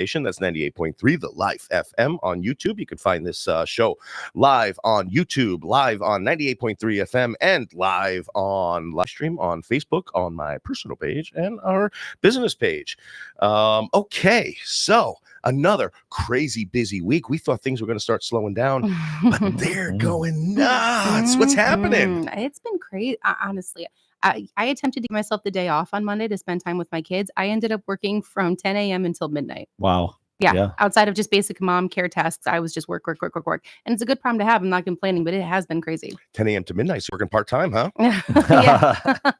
station. That's 98.3 The Life FM on YouTube. You can find this show live on YouTube, live on 98.3 FM, and live on live stream on Facebook on my personal page and our business page. Okay, so another crazy busy week. We thought things were going to start slowing down, but they're going nuts. What's happening? It's been crazy, honestly. I attempted to give myself the day off on Monday to spend time with my kids. I ended up working from 10 a.m. until midnight. Wow. Yeah. Outside of just basic mom care tasks, I was just work. And it's a good problem to have. I'm not complaining, but it has been crazy. 10 a.m. to midnight, so working part-time, huh? Yeah. How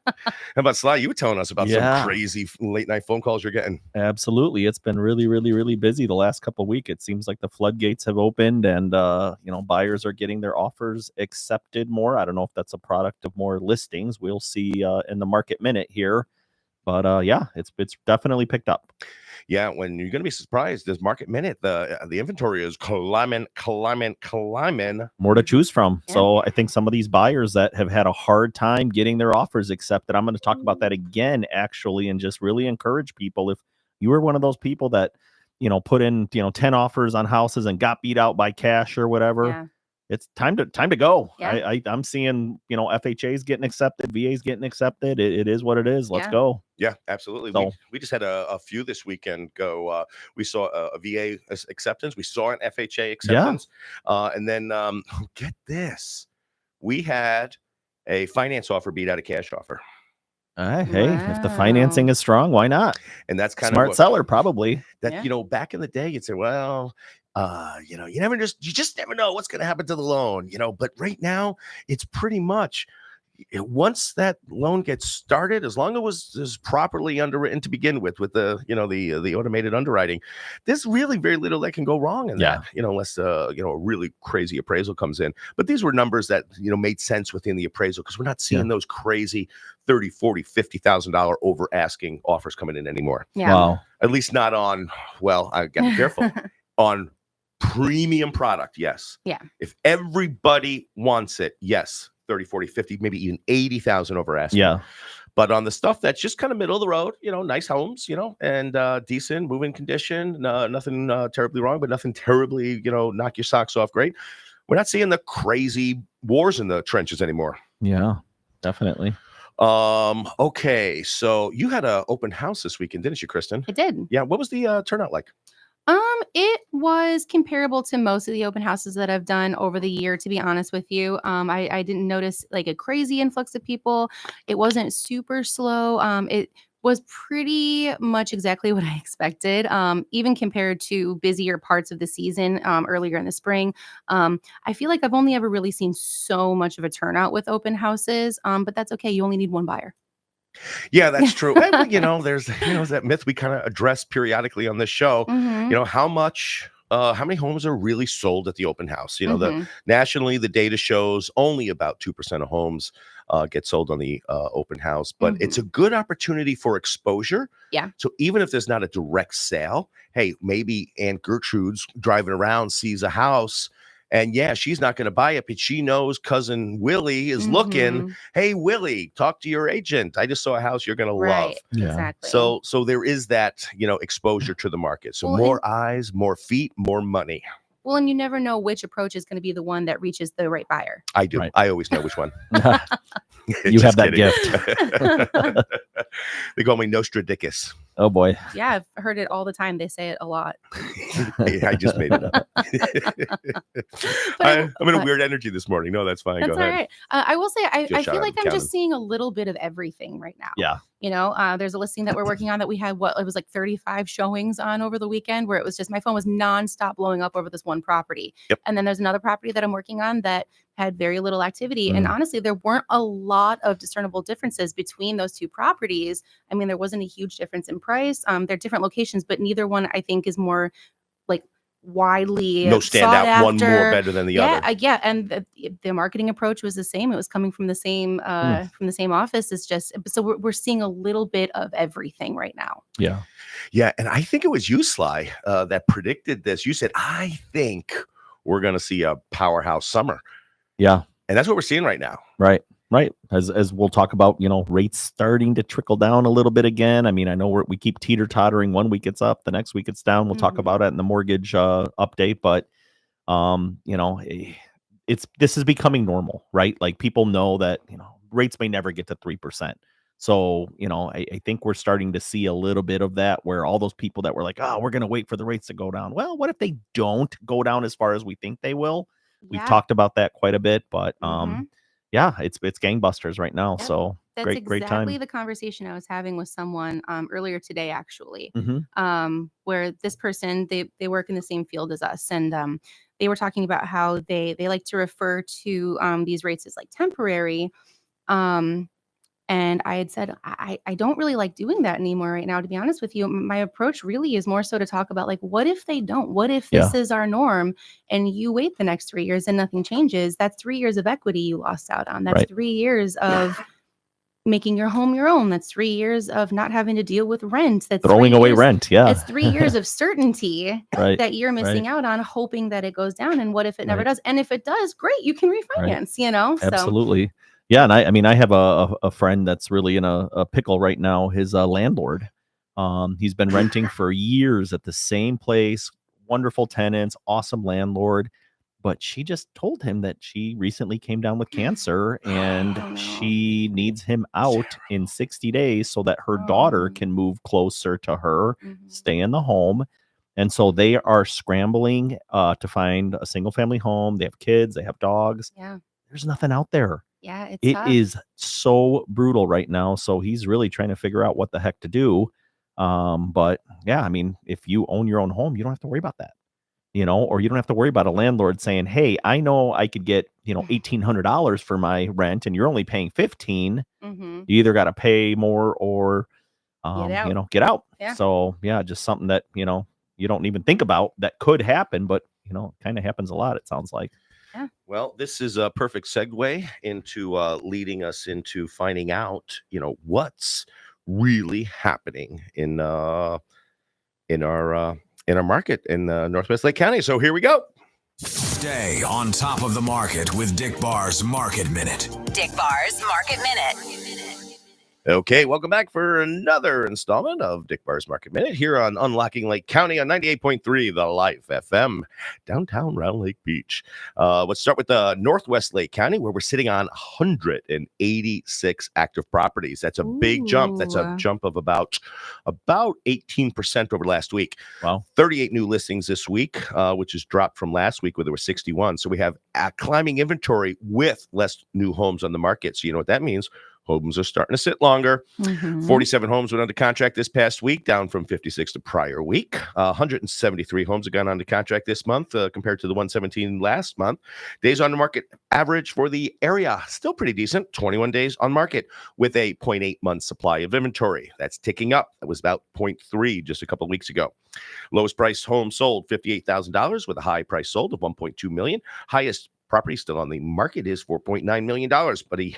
about Sly? You were telling us about some crazy late night phone calls you're getting. Absolutely. It's been really, really, really busy the last couple of weeks. It seems like the floodgates have opened and, buyers are getting their offers accepted more. I don't know if that's a product of more listings. We'll see in the market minute here. But it's definitely picked up. Yeah, when you're going to be surprised, this market minute, the inventory is climbing. More to choose from. Yeah. So I think some of these buyers that have had a hard time getting their offers accepted, I'm going to talk about that again, actually, and just really encourage people. If you were one of those people that, put in, 10 offers on houses and got beat out by cash or whatever, it's time to go. Yeah. I'm seeing, FHA's getting accepted, VA's getting accepted. It is what it is. Let's go. Yeah, absolutely. So, we just had a few this weekend go. We saw a VA acceptance. We saw an FHA acceptance. And then get this. We had a finance offer beat out a cash offer. Hey, if the financing is strong, why not? And that's kind smart of seller, probably. That, back in the day, you'd say, well, you just never know what's going to happen to the loan, but right now it's pretty much once that loan gets started, as long as it was properly underwritten to begin with the, the automated underwriting, there's really very little that can go wrong in that, unless, a really crazy appraisal comes in. But these were numbers that, made sense within the appraisal because we're not seeing those crazy $30,000, $40,000, $50,000 over asking offers coming in anymore. Yeah. Wow. At least not on, I got to be careful, on premium product. Yes. Yeah. If everybody wants it, yes. 30, 40, 50, maybe even 80,000 over asking. Yeah. But on the stuff that's just kind of middle of the road, nice homes, and decent move-in condition, nothing terribly wrong, but nothing terribly, knock your socks off great. We're not seeing the crazy wars in the trenches anymore. Yeah, definitely. Okay. So you had an open house this weekend, didn't you, Kristen? I did. Yeah. What was the turnout like? It was comparable to most of the open houses that I've done over the year, to be honest with you. I didn't notice like a crazy influx of people. It wasn't super slow. It was pretty much exactly what I expected, even compared to busier parts of the season earlier in the spring. I feel like I've only ever really seen so much of a turnout with open houses, but that's okay. You only need one buyer. Yeah, that's true. And, there's that myth we kind of address periodically on this show. Mm-hmm. How many homes are really sold at the open house? Nationally, the data shows only about 2% of homes get sold on the open house, but it's a good opportunity for exposure. Yeah. So even if there's not a direct sale, hey, maybe Aunt Gertrude's driving around, sees a house. And she's not going to buy it, but she knows cousin Willie is looking. Hey, Willie, talk to your agent. I just saw a house you're going to love. Yeah. Exactly. So there is that, more to the market. So more eyes, more feet, more money. Well, and you never know which approach is going to be the one that reaches the right buyer. I do. Right. I always know which one. You have that gift. They call me Nostradicus. Oh, boy. Yeah, I've heard it all the time. They say it a lot. I just made it up. I'm in a weird energy this morning. No, that's fine. That's Go ahead. all right. I will say, I feel like I'm counting. just seeing a little bit of everything right now. Yeah. There's a listing that we're working on that we had, it was like 35 showings on over the weekend, where it was just, my phone was nonstop blowing up over this one property. Yep. And then there's another property that I'm working on that had very little activity. And honestly, there weren't a lot of discernible differences between those two properties. I mean, there wasn't a huge difference in price. They're different locations, but neither one, I think, is more like widely standout sought one after. more better than the other. And the marketing approach was the same. It was coming from the same office. It's just, so we're seeing a little bit of everything right now. Yeah. And I think it was you, Sly, that predicted this. You said, I think we're going to see a powerhouse summer. Yeah. And that's what we're seeing right now. Right. Right. As we'll talk about, rates starting to trickle down a little bit again. I mean, I know we keep teeter-tottering. One week it's up, the next week it's down. We'll talk about it in the mortgage update, but this is becoming normal, right? Like people know that, rates may never get to 3%. So, I think we're starting to see a little bit of that where all those people that were like, oh, we're going to wait for the rates to go down. Well, what if they don't go down as far as we think they will? We've Yeah. talked about that quite a bit, but Mhm. it's gangbusters right now. Yep. So That's great exactly time. the conversation I was having with someone earlier today, actually, Mhm. where this person, they work in the same field as us, and they were talking about how they like to refer to these rates as like temporary. Um, and I had said, I don't really like doing that anymore right now, to be honest with you. My approach really is more so to talk about like, what if they don't? What if this is our norm and you wait the next 3 years and nothing changes? That's 3 years of equity you lost out on. That's Right. 3 years of making your home your own. That's 3 years of not having to deal with rent. That's Throwing 3 away years, rent. Yeah. It's 3 years of certainty Right. that you're missing out on, hoping that it goes down. And what if it never Right. does? And if it does, great, you can Right. refinance, So Absolutely. Yeah. And I mean, I have a friend that's really in a pickle right now. His landlord, he's been renting for years at the same place, wonderful tenants, awesome landlord. But she just told him that she recently came down with cancer and Oh, no. she needs him out in 60 days so that her daughter can move closer to her, stay in the home. And so they are scrambling to find a single family home. They have kids, they have dogs. Yeah. There's nothing out there. Yeah, it's It tough. is so brutal right now. So he's really trying to figure out what the heck to do. But yeah, I mean, if you own your own home, you don't have to worry about that. Or you don't have to worry about a landlord saying, "Hey, I know I could get, $1,800 for my rent and you're only paying 15. Mhm. You either got to pay more or Get out. get out." Yeah. So, yeah, just something that, you don't even think about that could happen, but kind of happens a lot, it sounds like. Yeah. Well, this is a perfect segue into leading us into finding out, what's really happening in our market in Northwest Lake County. So here we go. Stay on top of the market with Dick Barr's Market Minute. Dick Barr's Market Minute. Okay, welcome back for another installment of Dick Barr's Market Minute here on Unlocking Lake County on 98.3 The Life FM, downtown Round Lake Beach. Let's start with Northwest Lake County, where we're sitting on 186 active properties. That's a big jump. That's a jump of about 18% over last week. Wow. 38 new listings this week, which is dropped from last week where there were 61. So we have a climbing inventory with less new homes on the market. So you know what that means? Homes are starting to sit longer. 47 homes went under contract this past week, down from 56 the prior week. 173 homes have gone under contract this month compared to the 117 last month. Days on the market average for the area, still pretty decent, 21 days on market with a 0.8 month supply of inventory. That's ticking up. That was about 0.3 just a couple of weeks ago. Lowest priced home sold, $58,000 with a high price sold of $1.2 million. Highest property still on the market is $4.9 million, but the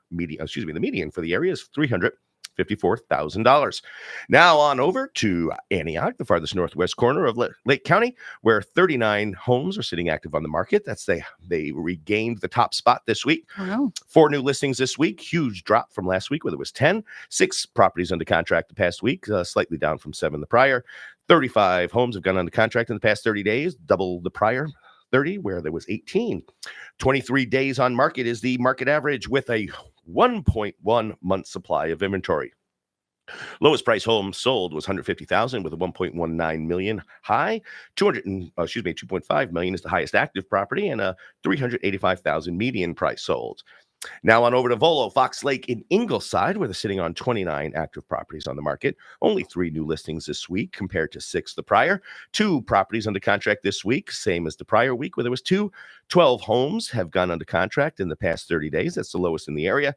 median for the area is $354,000. Now on over to Antioch, the farthest northwest corner of Lake County, where 39 homes are sitting active on the market. They regained the top spot this week. Wow. 4 new listings this week, huge drop from last week where there was 10. 6 properties under contract the past week, slightly down from 7 the prior. 35 homes have gone under contract in the past 30 days, double the prior 30, where there was 18. 23 days on market is the market average with a 1.1 month supply of inventory. Lowest price home sold was $150,000 with a $1.19 million high. $2.5 million is the highest active property and a $385,000 median price sold. Now on over to Volo, Fox Lake in Ingleside, where they're sitting on 29 active properties on the market. Only 3 new listings this week compared to 6 the prior. 2 properties under contract this week, same as the prior week where there was 2. 12 homes have gone under contract in the past 30 days. That's the lowest in the area,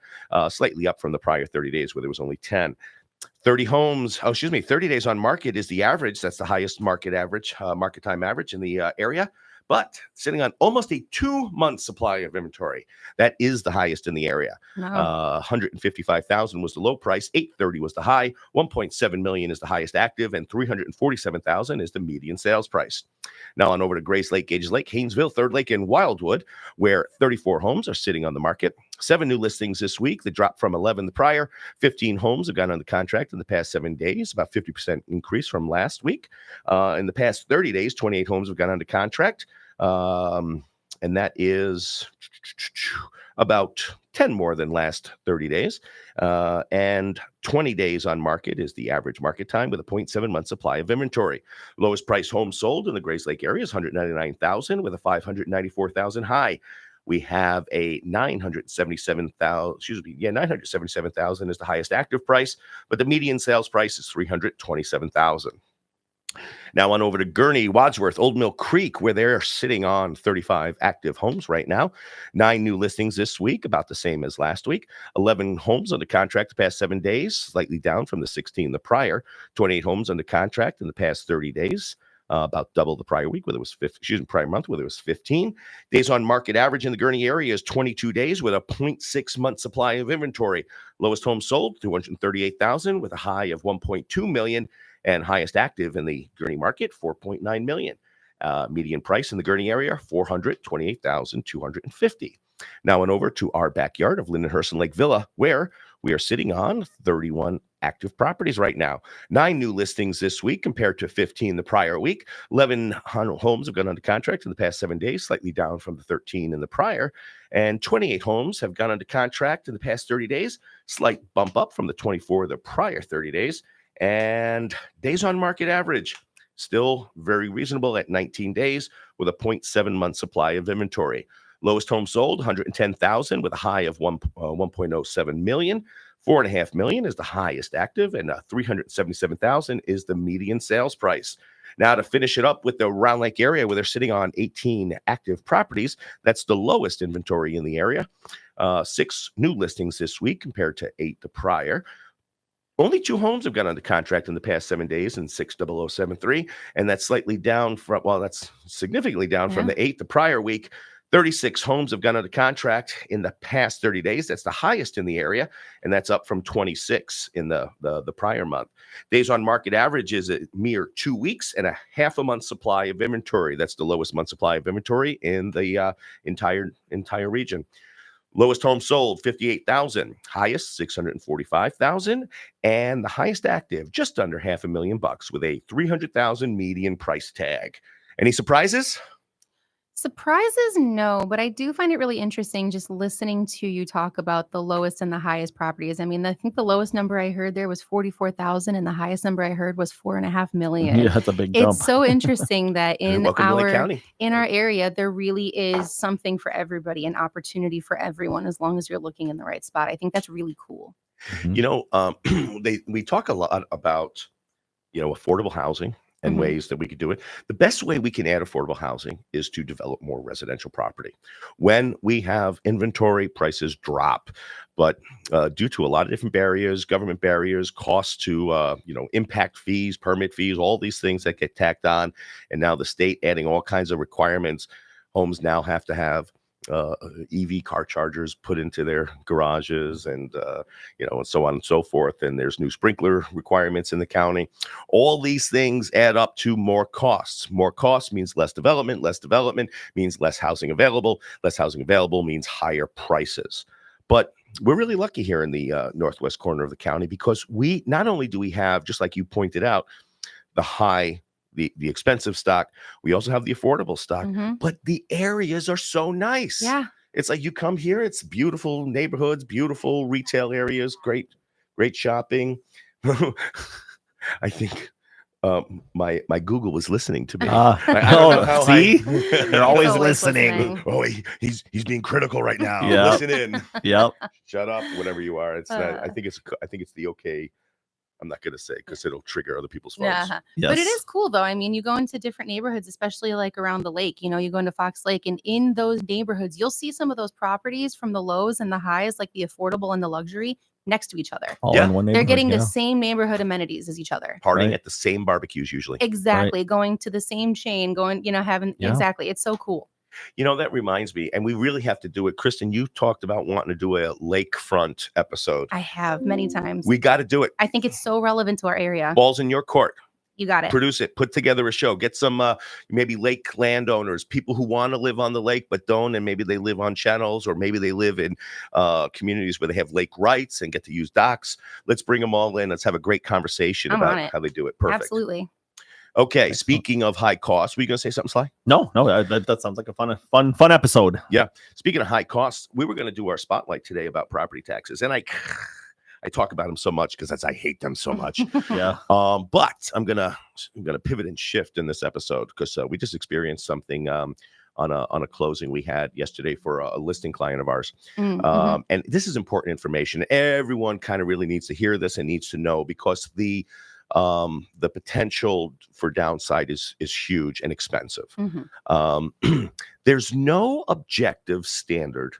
slightly up from the prior 30 days where there was only 10. 30 days on market is the average. That's the highest market time average in the area. But sitting on almost a 2-month supply of inventory. That is the highest in the area. Wow. 155,000 was the low price, 830 was the high, 1.7 million is the highest active, and 347,000 is the median sales price. Now on over to Grace Lake, Gage Lake, Haynesville, Third Lake, and Wildwood, where 34 homes are sitting on the market. 7 new listings this week. The drop from 11 the prior. 15 homes have gone under contract in the past 7 days, about 50% increase from last week. In the past 30 days, 28 homes have gone under contract. And that is about 10 more than last 30 days. And 20 days on market is the average market time with a 0.7 month supply of inventory. Lowest price home sold in the Grays Lake area is $199,000 with a $594,000 high. We have a $977,000 is the highest active price, but the median sales price is $327,000. Now on over to Gurnee, Wadsworth, Old Mill Creek, where they're sitting on 35 active homes right now. 9 new listings this week, about the same as last week. 11 homes under contract the past 7 days, slightly down from the 16 the prior. 28 homes under contract in the past 30 days. About double the prior week, where it was prior month, where it was 15. Days on market average in the Gurnee area is 22 days with a 0.6 month supply of inventory. Lowest home sold, 238,000 with a high of 1.2 million, and highest active in the Gurnee market, 4.9 million. Median price in the Gurnee area, 428,250. Now on over to our backyard of Lindenhurst and Lake Villa, where we are sitting on 31 active properties right now. 9 new listings this week compared to 15 the prior week. 11 homes have gone under contract in the past 7 days, slightly down from the 13 in the prior. And 28 homes have gone under contract in the past 30 days, slight bump up from the 24 the prior 30 days. And days on market average, still very reasonable at 19 days with a 0.7 month supply of inventory. Lowest home sold, 110,000 with a high of 1.07 million. 4.5 million is the highest active, and 377,000 is the median sales price. Now to finish it up with the Round Lake area, where they're sitting on 18 active properties, that's the lowest inventory in the area. 6 new listings this week compared to 8 the prior. Only 2 homes have gone under contract in the past 7 days in 60073, and that's slightly down from, that's significantly down from the 8 the prior week. 36 homes have gone under contract in the past 30 days. That's the highest in the area, and that's up from 26 in the prior month. Days on market average is a mere 2 weeks and a half a month supply of inventory. That's the lowest month supply of inventory in the entire region. Lowest home sold, 58,000. Highest, 645,000. And the highest active, just under $500,000 with a 300,000 median price tag. Any surprises? Surprises, no, but I do find it really interesting just listening to you talk about the lowest and the highest properties. I mean, I think the lowest number I heard there was 44,000, and the highest number I heard was 4.5 million. Yeah, that's a big jump. It's so interesting that in Welcome to Lake County. our area, there really is something for everybody, an opportunity for everyone, as long as you're looking in the right spot. I think that's really cool. Mhm. You know, we talk a lot about, affordable housing and ways that we could do it. The best way we can add affordable housing is to develop more residential property. When we have inventory, prices drop. But due to a lot of different barriers, government barriers, costs to, impact fees, permit fees, all these things that get tacked on, and now the state adding all kinds of requirements, homes now have to have EV car chargers put into their garages and so on and so forth. And there's new sprinkler requirements in the county. All these things add up to more costs. More costs means less development. Less development means less housing available. Less housing available means higher prices. But we're really lucky here in the northwest corner of the county, because we not only do we have, just like you pointed out, the expensive stock, we also have the affordable stock, but the areas are so nice. Yeah. It's like you come here, it's beautiful neighborhoods, beautiful retail areas, great shopping. I think my Google was listening to me. I don't know how see? they're They're always listening. Oh, he's being critical right now. Yeah. Listen in. Yep. Shut up, whatever you are. It's not, I think it's the okay. I'm not going to say, because it'll trigger other people's phones. Yeah. Yes. But it is cool, though. I mean, you go into different neighborhoods, especially like around the lake. You go into Fox Lake, and in those neighborhoods, you'll see some of those properties from the lows and the highs, like the affordable and the luxury, next to each other. All Yeah. in one They're neighborhood, getting yeah. the same neighborhood amenities as each other. Partying Right. at the same barbecues usually. Exactly. Going to the same chain, having, Yeah. exactly. It's so cool. That reminds me, and we really have to do it. Kristen, you talked about wanting to do a lakefront episode. I have many times. We got to do it. I think it's so relevant to our area. Ball's in your court. You got it. Produce it. Put together a show. Get some maybe lake landowners, people who want to live on the lake but don't, and maybe they live on channels, or maybe they live in communities where they have lake rights and get to use docks. Let's bring them all in. Let's have a great conversation I'm on about it. how they do it. Perfect. Absolutely. Okay. Excellent. Speaking of high costs, were you going to say something, Sly? No, that sounds like a fun episode. Yeah. Speaking of high costs, we were going to do our spotlight today about property taxes, and I talk about them so much because I hate them so much. Yeah. But I'm gonna pivot and shift in this episode because we just experienced something on a closing we had yesterday for a listing client of ours. Mm-hmm. And this is important information. Everyone kind of really needs to hear this and needs to know, because the potential for downside is huge and expensive. Mm-hmm. There's no objective standard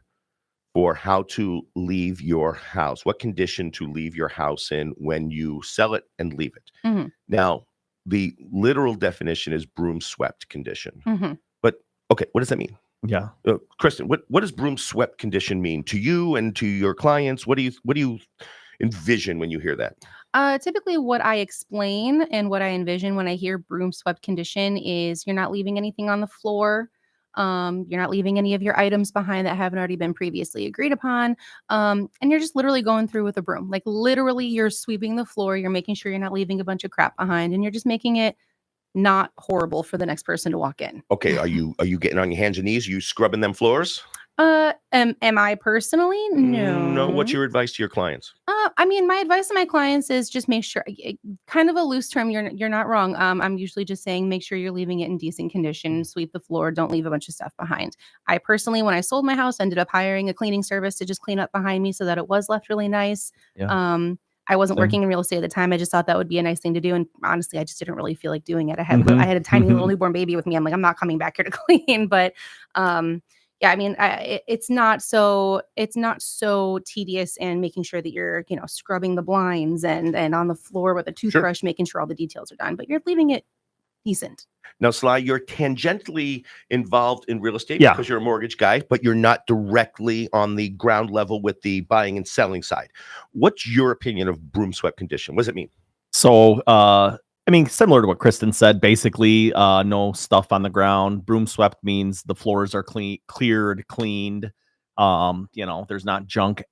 for how to leave your house, what condition to leave your house in when you sell it and leave it. Mm-hmm. Now, the literal definition is broom swept condition. Mm-hmm. But okay, what does that mean? Yeah. Kristen, what does broom swept condition mean to you and to your clients? What do you envision when you hear that? Typically what I explain and what I envision when I hear broom swept condition is you're not leaving anything on the floor. You're not leaving any of your items behind that haven't already been previously agreed upon. And you're just literally going through with a broom. Like literally you're sweeping the floor. You're making sure you're not leaving a bunch of crap behind, and you're just making it not horrible for the next person to walk in. Okay, are you getting on your hands and knees? Are you scrubbing them floors? Am I personally? No. No. What's your advice to your clients? I mean, my advice to my clients is just make sure, kind of a loose term. You're not wrong. I'm usually just saying, make sure you're leaving it in decent condition, sweep the floor, don't leave a bunch of stuff behind. I personally, when I sold my house, ended up hiring a cleaning service to just clean up behind me so that it was left really nice. Yeah. I wasn't Same. working in real estate at the time. I just thought that would be a nice thing to do. And honestly, I just didn't really feel like doing it. I had a tiny little newborn baby with me. I'm like, I'm not coming back here to clean. But yeah, I mean, it's not so tedious, and making sure that you're, scrubbing the blinds and on the floor with a toothbrush, making sure all the details are done, but you're leaving it decent. Now, Sly, you're tangentially involved in real estate Yeah. because you're a mortgage guy, but you're not directly on the ground level with the buying and selling side. What's your opinion of broom swept condition? What does it mean? So, I mean, similar to what Kristen said, basically, no stuff on the ground. Broom swept means the floors are cleared, cleaned. There's not junk,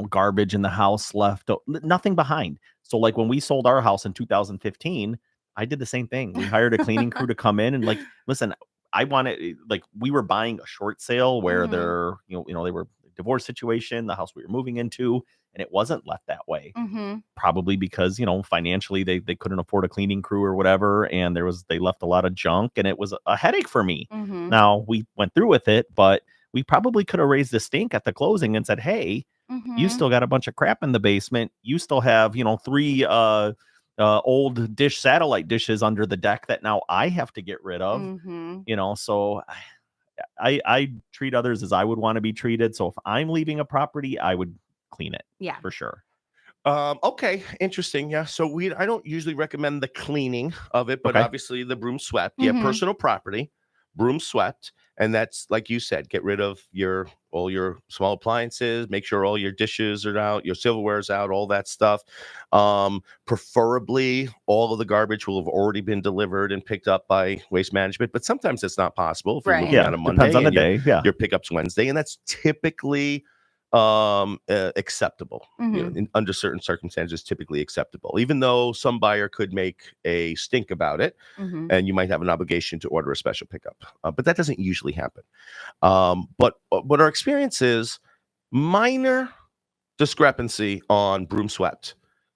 garbage in the house left, nothing behind. So like when we sold our house in 2015, I did the same thing. We hired a cleaning crew to come in and like, listen, I wanted, like, we were buying a short sale where they're, they were a divorce situation, the house we were moving into, and it wasn't left that way. Probably because, financially they couldn't afford a cleaning crew or whatever. And they left a lot of junk, and it was a headache for me. Now we went through with it, but we probably could have raised the stink at the closing and said, hey, you still got a bunch of crap in the basement. You still have, 3 old satellite dishes under the deck that now I have to get rid of. So I treat others as I would want to be treated. So if I'm leaving a property, I would clean it. Yeah, for sure. Okay, interesting. Yeah, so I don't usually recommend the cleaning of it, but obviously the broom swept. Yeah, personal property, broom swept, and that's like you said, get rid of all your small appliances, make sure all your dishes are out, your silverware's out, all that stuff. Preferably, all of the garbage will have already been delivered and picked up by Waste Management, but sometimes it's not possible. If you're looking at a Monday, depends on the day. Your pickup's Wednesday, and that's typically acceptable. Under certain circumstances, typically acceptable, even though some buyer could make a stink about it, and you might have an obligation to order a special pickup, but that doesn't usually happen. But what our experience is, minor discrepancy on broom swept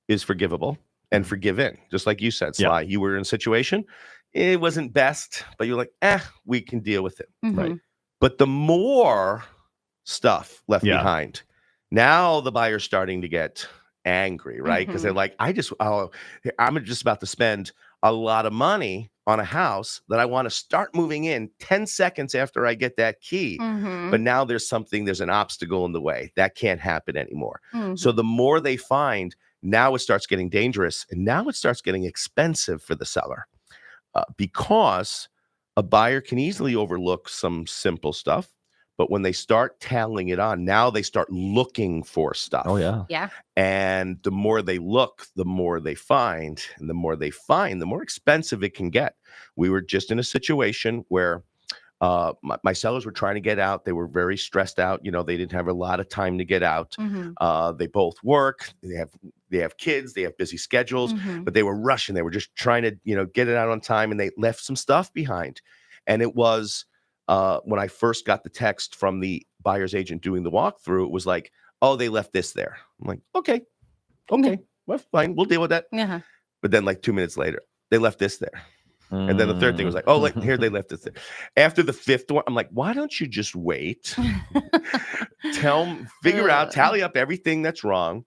is forgivable and forgiven. Just like you said, Sly, you were in a situation, it wasn't best, but you're like, we can deal with it, right? But the more stuff left behind, now the buyer's starting to get angry, right? Because they're like, I'm just about to spend a lot of money on a house that I want to start moving in 10 seconds after I get that key. But now there's an obstacle in the way. That can't happen anymore. So the more they find, now it starts getting dangerous, and now it starts getting expensive for the seller, because a buyer can easily overlook some simple stuff, But when they start tallying it on, now they start looking for stuff. Oh yeah. Yeah. And the more they look, the more they find. And the more they find, the more expensive it can get. We were just in a situation where my sellers were trying to get out. They were very stressed out. They didn't have a lot of time to get out. They both work. They have kids. They have busy schedules, but they were rushing. They were just trying to, get it out on time, and they left some stuff behind. And it was when I first got the text from the buyer's agent doing the walkthrough, it was like, oh, they left this there. I'm like, okay, well, fine. We'll deal with that. Yeah. But then like 2 minutes later, they left this there. And then the third thing was like, oh, here they left this. After the fifth one, I'm like, why don't you just wait? Figure out, tally up everything that's wrong,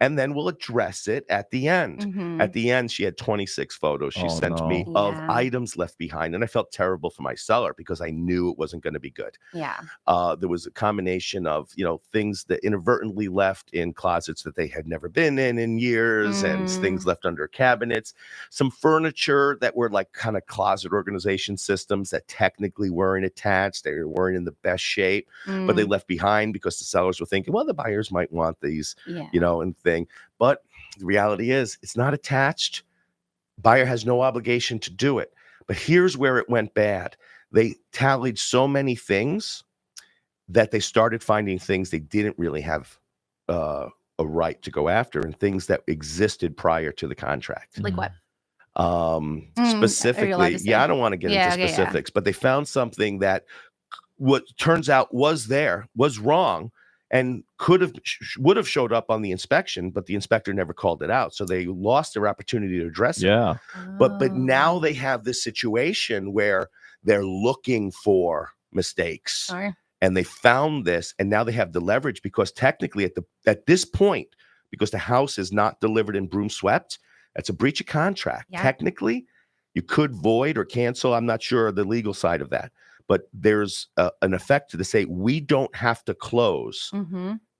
and then we'll address it at the end. At the end, she had 26 photos she sent me of items left behind. And I felt terrible for my seller because I knew it wasn't going to be good. Yeah. There was a combination of, things that inadvertently left in closets that they had never been in years, and things left under cabinets, some furniture that were like kind of closet organization systems that technically weren't attached. They weren't in the best shape, but they left behind because the sellers were thinking, well, the buyers might want these, and thing. But the reality is it's not attached. Buyer has no obligation to do it. But here's where it went bad. They tallied so many things that they started finding things they didn't really have a right to go after, and things that existed prior to the contract. Like what? Specifically, I don't want to get into specifics, but they found something that what turns out was wrong, and would have showed up on the inspection, but the inspector never called it out. So they lost their opportunity to address it. Yeah. But now they have this situation where they're looking for mistakes. And they found this, and now they have the leverage because technically at this point, because the house is not delivered and broom swept, that's a breach of contract. Yeah. Technically, you could void or cancel. I'm not sure the legal side of that. But there's an effect to say we don't have to close.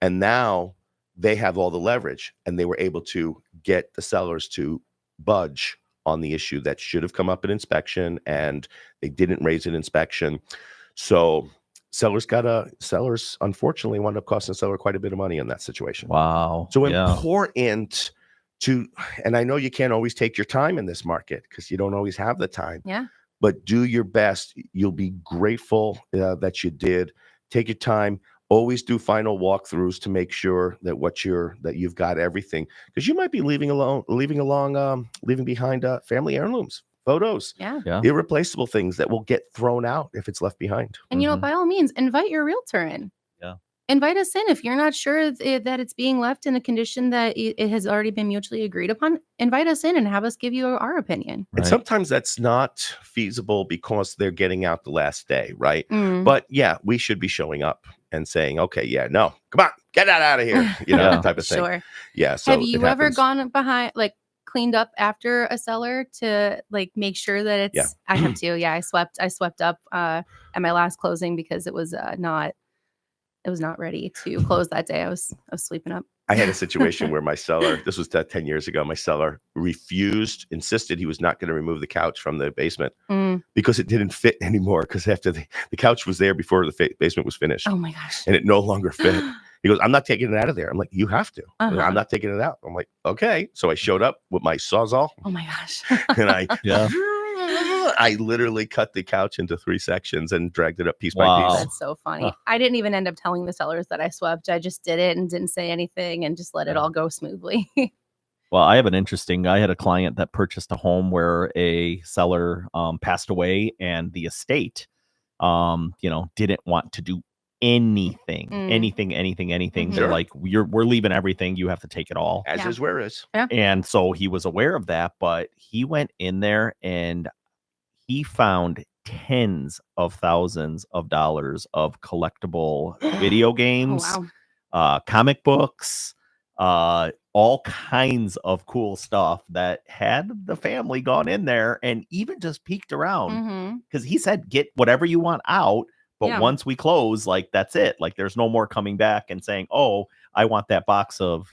And now they have all the leverage, and they were able to get the sellers to budge on the issue that should have come up at inspection, and they didn't raise an inspection. So sellers unfortunately wound up costing the seller quite a bit of money in that situation. Wow. So important and I know you can't always take your time in this market because you don't always have the time. Yeah. But do your best. You'll be grateful that you did. Take your time. Always do final walkthroughs to make sure that you've got everything, because you might be leaving behind family heirlooms, photos, irreplaceable things that will get thrown out if it's left behind. And by all means, invite your realtor in. Yeah. Invite us in if you're not sure that it's being left in a condition that it has already been mutually agreed upon. Invite us in and have us give you our opinion. And sometimes that's not feasible because they're getting out the last day, right? But we should be showing up and saying, okay, no, come on, get that out of here, type of thing. Sure. Yeah. So have you ever gone behind, like, cleaned up after a seller to like make sure that it's? I have to. Yeah, I swept up at my last closing because it was not ready to close that day. I was sweeping up. I had a situation where my seller, this was 10 years ago, my seller insisted he was not going to remove the couch from the basement because it didn't fit anymore, because after the couch was there before the basement was finished. Oh my gosh. And it no longer fit. He goes, I'm not taking it out of there. I'm like, you have to. I'm not taking it out. I'm like, okay. So I showed up with my Sawzall. Oh my gosh. And I literally cut the couch into 3 sections and dragged it up piece by piece. That's so funny. I didn't even end up telling the sellers that I swept. I just did it and didn't say anything and just let it all go smoothly. Well, I had a client that purchased a home where a seller passed away, and the estate, didn't want to do anything. They're like, we're leaving everything. You have to take it all. As is, where is. Yeah. And so he was aware of that, but he went in there and he found tens of thousands of dollars of collectible video games, comic books, all kinds of cool stuff that had the family gone in there and even just peeked around. Because he said, get whatever you want out. But once we close, like, that's it. Like, there's no more coming back and saying, oh, I want that box of,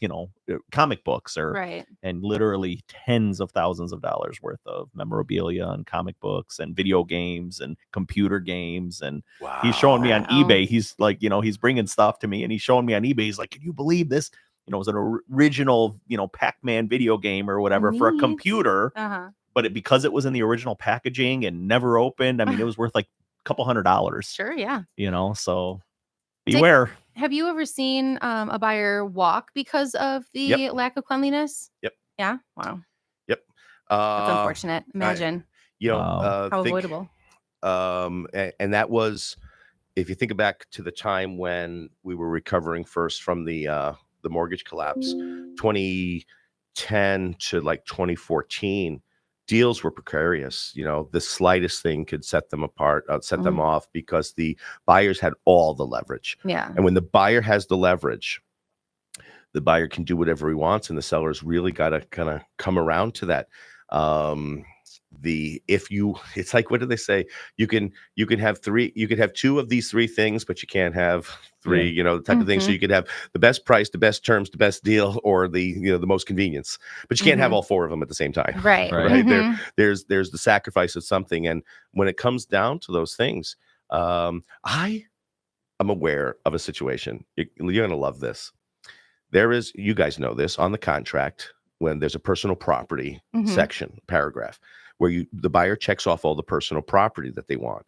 comic books Right. and literally tens of thousands of dollars worth of memorabilia and comic books and video games and computer games. And he's showing me on Wow. eBay. He's like, he's bringing stuff to me and he's showing me on eBay. He's like, can you believe this? It was an original, Pac-Man video game or whatever for a Neat. computer. But because it was in the original packaging and never opened, I mean, it was worth like a couple $100. Sure, yeah. So beware. Have you ever seen a buyer walk because of the lack of cleanliness? Yep. Yeah. Wow. Yep. That's unfortunate. Imagine Wow. how avoidable. And that was, if you think back to the time when we were recovering first from the mortgage collapse, 2010 to like 2014, deals were precarious. The slightest thing could set them apart, set them off, because the buyers had all the leverage. Yeah. And when the buyer has the leverage, the buyer can do whatever he wants, and the seller's really got to kind of come around to that. It's like, what do they say? You can have two of these three things, but you can't have three, the type of thing. So you could have the best price, the best terms, the best deal, or the most convenience, but you can't have all four of them at the same time. Right. There's the sacrifice of something. And when it comes down to those things, I am aware of a situation. You're going to love this. There is, you guys know this, on the contract, when there's a personal property section, paragraph, where the buyer checks off all the personal property that they want.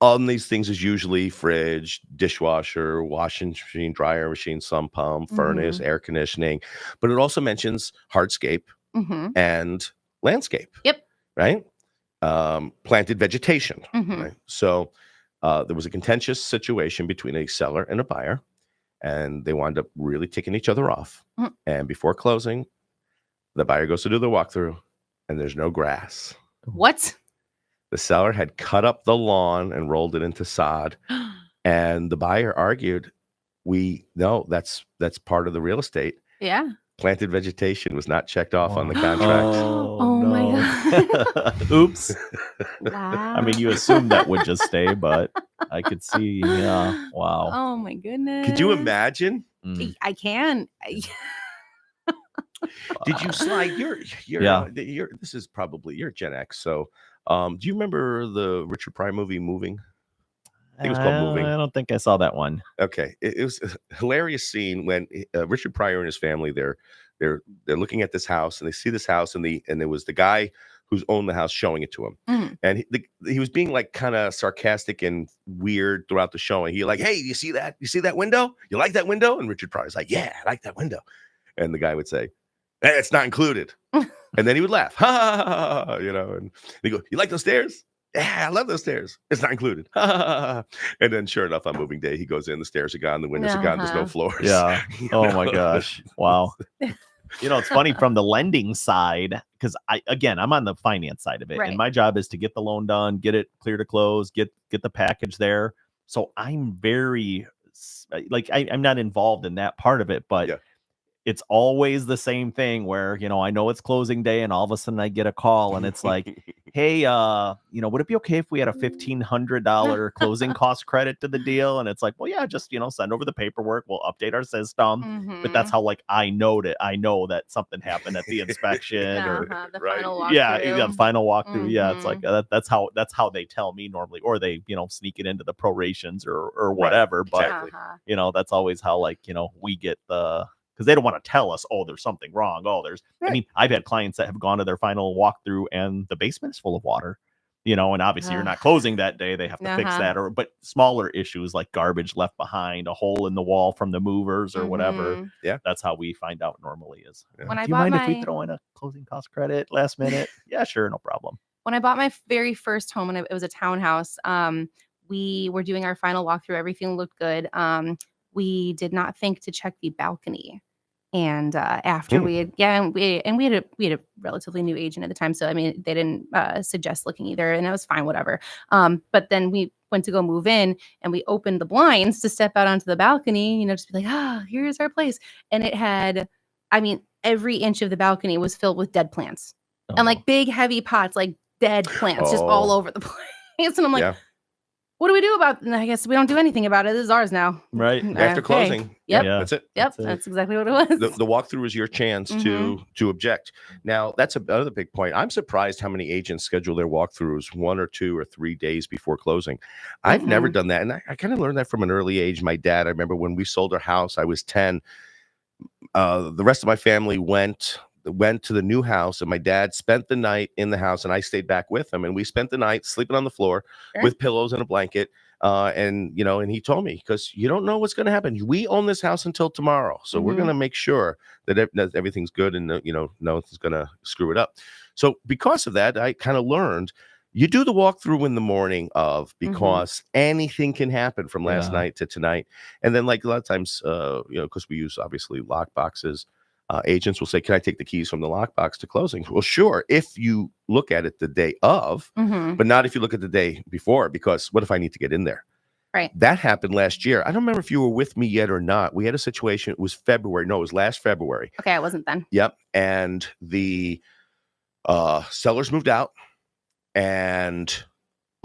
On these things is usually fridge, dishwasher, washing machine, dryer machine, sump pump, furnace, air conditioning, but it also mentions hardscape and landscape. Yep. Right? Planted vegetation. Right? So there was a contentious situation between a seller and a buyer, and they wound up really ticking each other off. And before closing, the buyer goes to do the walkthrough, and there's no grass. What? The seller had cut up the lawn and rolled it into sod. And the buyer argued, no, that's part of the real estate. Yeah. Planted vegetation was not checked off on the contract. Oh my God. Oops. Wow. I mean, you assumed that would just stay, but I could see. Yeah. Wow. Oh my goodness. Could you imagine? I can. Did you slide you're this is probably, you're Gen X, so do you remember the Richard Pryor movie Moving? I think it was called Moving. I don't think I saw that one. Okay. It was a hilarious scene when Richard Pryor and his family, they're looking at this house, and they see this house, and there was the guy who's owned the house showing it to him. And he was being like kind of sarcastic and weird throughout the show. And he like, hey, you see that? You see that window? You like that window? And Richard Pryor's like, yeah, I like that window. And the guy would say, hey, it's not included. And then he would laugh, ha, ha, ha, ha, and he go, you like those stairs? Yeah, I love those stairs. It's not included. And then sure enough, on moving day, he goes in, the stairs are gone, the windows are gone, there's no floors. Yeah. Oh my gosh. Wow. It's funny from the lending side, because I'm on the finance side of it. Right. And my job is to get the loan done, get it clear to close, get the package there. So I'm very I'm not involved in that part of it, but it's always the same thing where, I know it's closing day, and all of a sudden I get a call and it's like, hey, would it be okay if we had a $1,500 closing cost credit to the deal? And it's like, well, yeah, just, send over the paperwork. We'll update our system. But that's how, I know that something happened at the inspection or the final walkthrough. The final walkthrough. Yeah. It's like, that's how they tell me normally, or they, sneak it into the prorations or whatever. Right. But, that's always how, we get because they don't want to tell us, oh, there's something wrong. Oh, I mean, I've had clients that have gone to their final walkthrough and the basement's full of water, and obviously you're not closing that day. They have to fix that, but smaller issues like garbage left behind, a hole in the wall from the movers or whatever. Yeah. That's how we find out normally is. When do you mind if we throw in a closing cost credit last minute? Yeah, sure. No problem. When I bought my very first home, and it was a townhouse, we were doing our final walkthrough. Everything looked good. We did not think to check the balcony. And after we had a relatively new agent at the time. So, I mean, they didn't suggest looking either, and it was fine, whatever. But then we went to go move in, and we opened the blinds to step out onto the balcony, just be like, here's our place. And it had, every inch of the balcony was filled with dead plants and big, heavy pots, dead plants just all over the place. And I'm like, What do we do about? I guess we don't do anything about it. This is ours now. Right. After Okay. closing. Yep. Yeah. That's it. Yep. That's it. That's exactly what it was. The walkthrough is your chance to object. Now, that's another big point. I'm surprised how many agents schedule their walkthroughs 1 or 2 or 3 days before closing. I've never done that. And I kind of learned that from an early age. My dad, I remember when we sold our house, I was 10. The rest of my family went to the new house, and my dad spent the night in the house, and I stayed back with him, and we spent the night sleeping on the floor with pillows and a blanket. And he told me, because you don't know what's going to happen. We own this house until tomorrow, so we're going to make sure that everything's good, and nothing's going to screw it up. So because of that, I kind of learned you do the walkthrough in the morning of, because anything can happen from last night to tonight. And then, like, a lot of times, because we use obviously lock boxes, agents will say, "Can I take the keys from the lockbox to closing?" Well, sure, if you look at it the day of, but not if you look at the day before, because what if I need to get in there? Right. That happened last year. I don't remember if you were with me yet or not. We had a situation. It was February. No, it was last February. Okay, I wasn't then. Yep. And the sellers moved out, and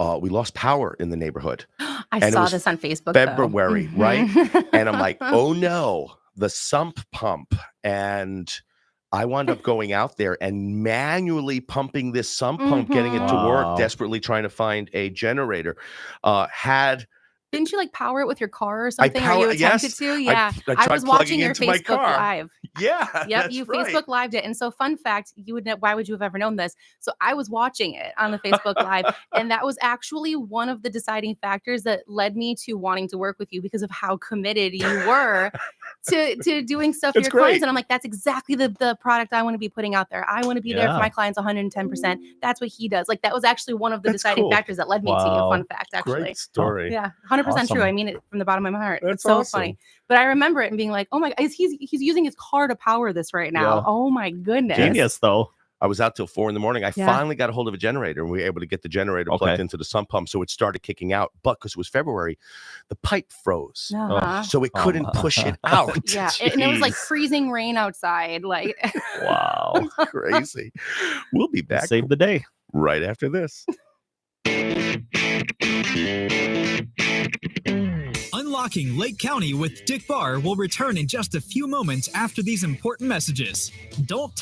we lost power in the neighborhood. I saw this on Facebook. February, right? And I'm like, oh no, the sump pump. And I wound up going out there and manually pumping this sump pump, getting it to work, desperately trying to find a generator. Didn't you power it with your car or something? Or you attempted yes. to? Yeah. I I tried was watching plugging your into my Facebook car. Live. Yeah. Yep, That's you right. Facebook Lived it. And so, fun fact, you would know, why would you have ever known this? So I was watching it on the Facebook Live, and that was actually one of the deciding factors that led me to wanting to work with you, because of how committed you were to doing stuff for your clients. And I'm like, that's exactly the product I want to be putting out there. I want to be there for my clients 110%. That's what he does. That was actually one of the deciding factors that led me to you. Fun fact, actually. Great story. Yeah, 100% true. I mean it from the bottom of my heart. That's it's so awesome. funny. But I remember it and being like, oh my God, he's using his car to power this right now. Yeah. Oh my goodness. Genius, though. I was out till 4 a.m. I finally got a hold of a generator, and we were able to get the generator plugged into the sump pump, so it started kicking out. But because it was February, the pipe froze, so it couldn't push it out. Yeah, and it was freezing rain outside. Wow, crazy. We'll be back. Save the day right after this. Unlocking Lake County with Dick Barr will return in just a few moments after these important messages. Don't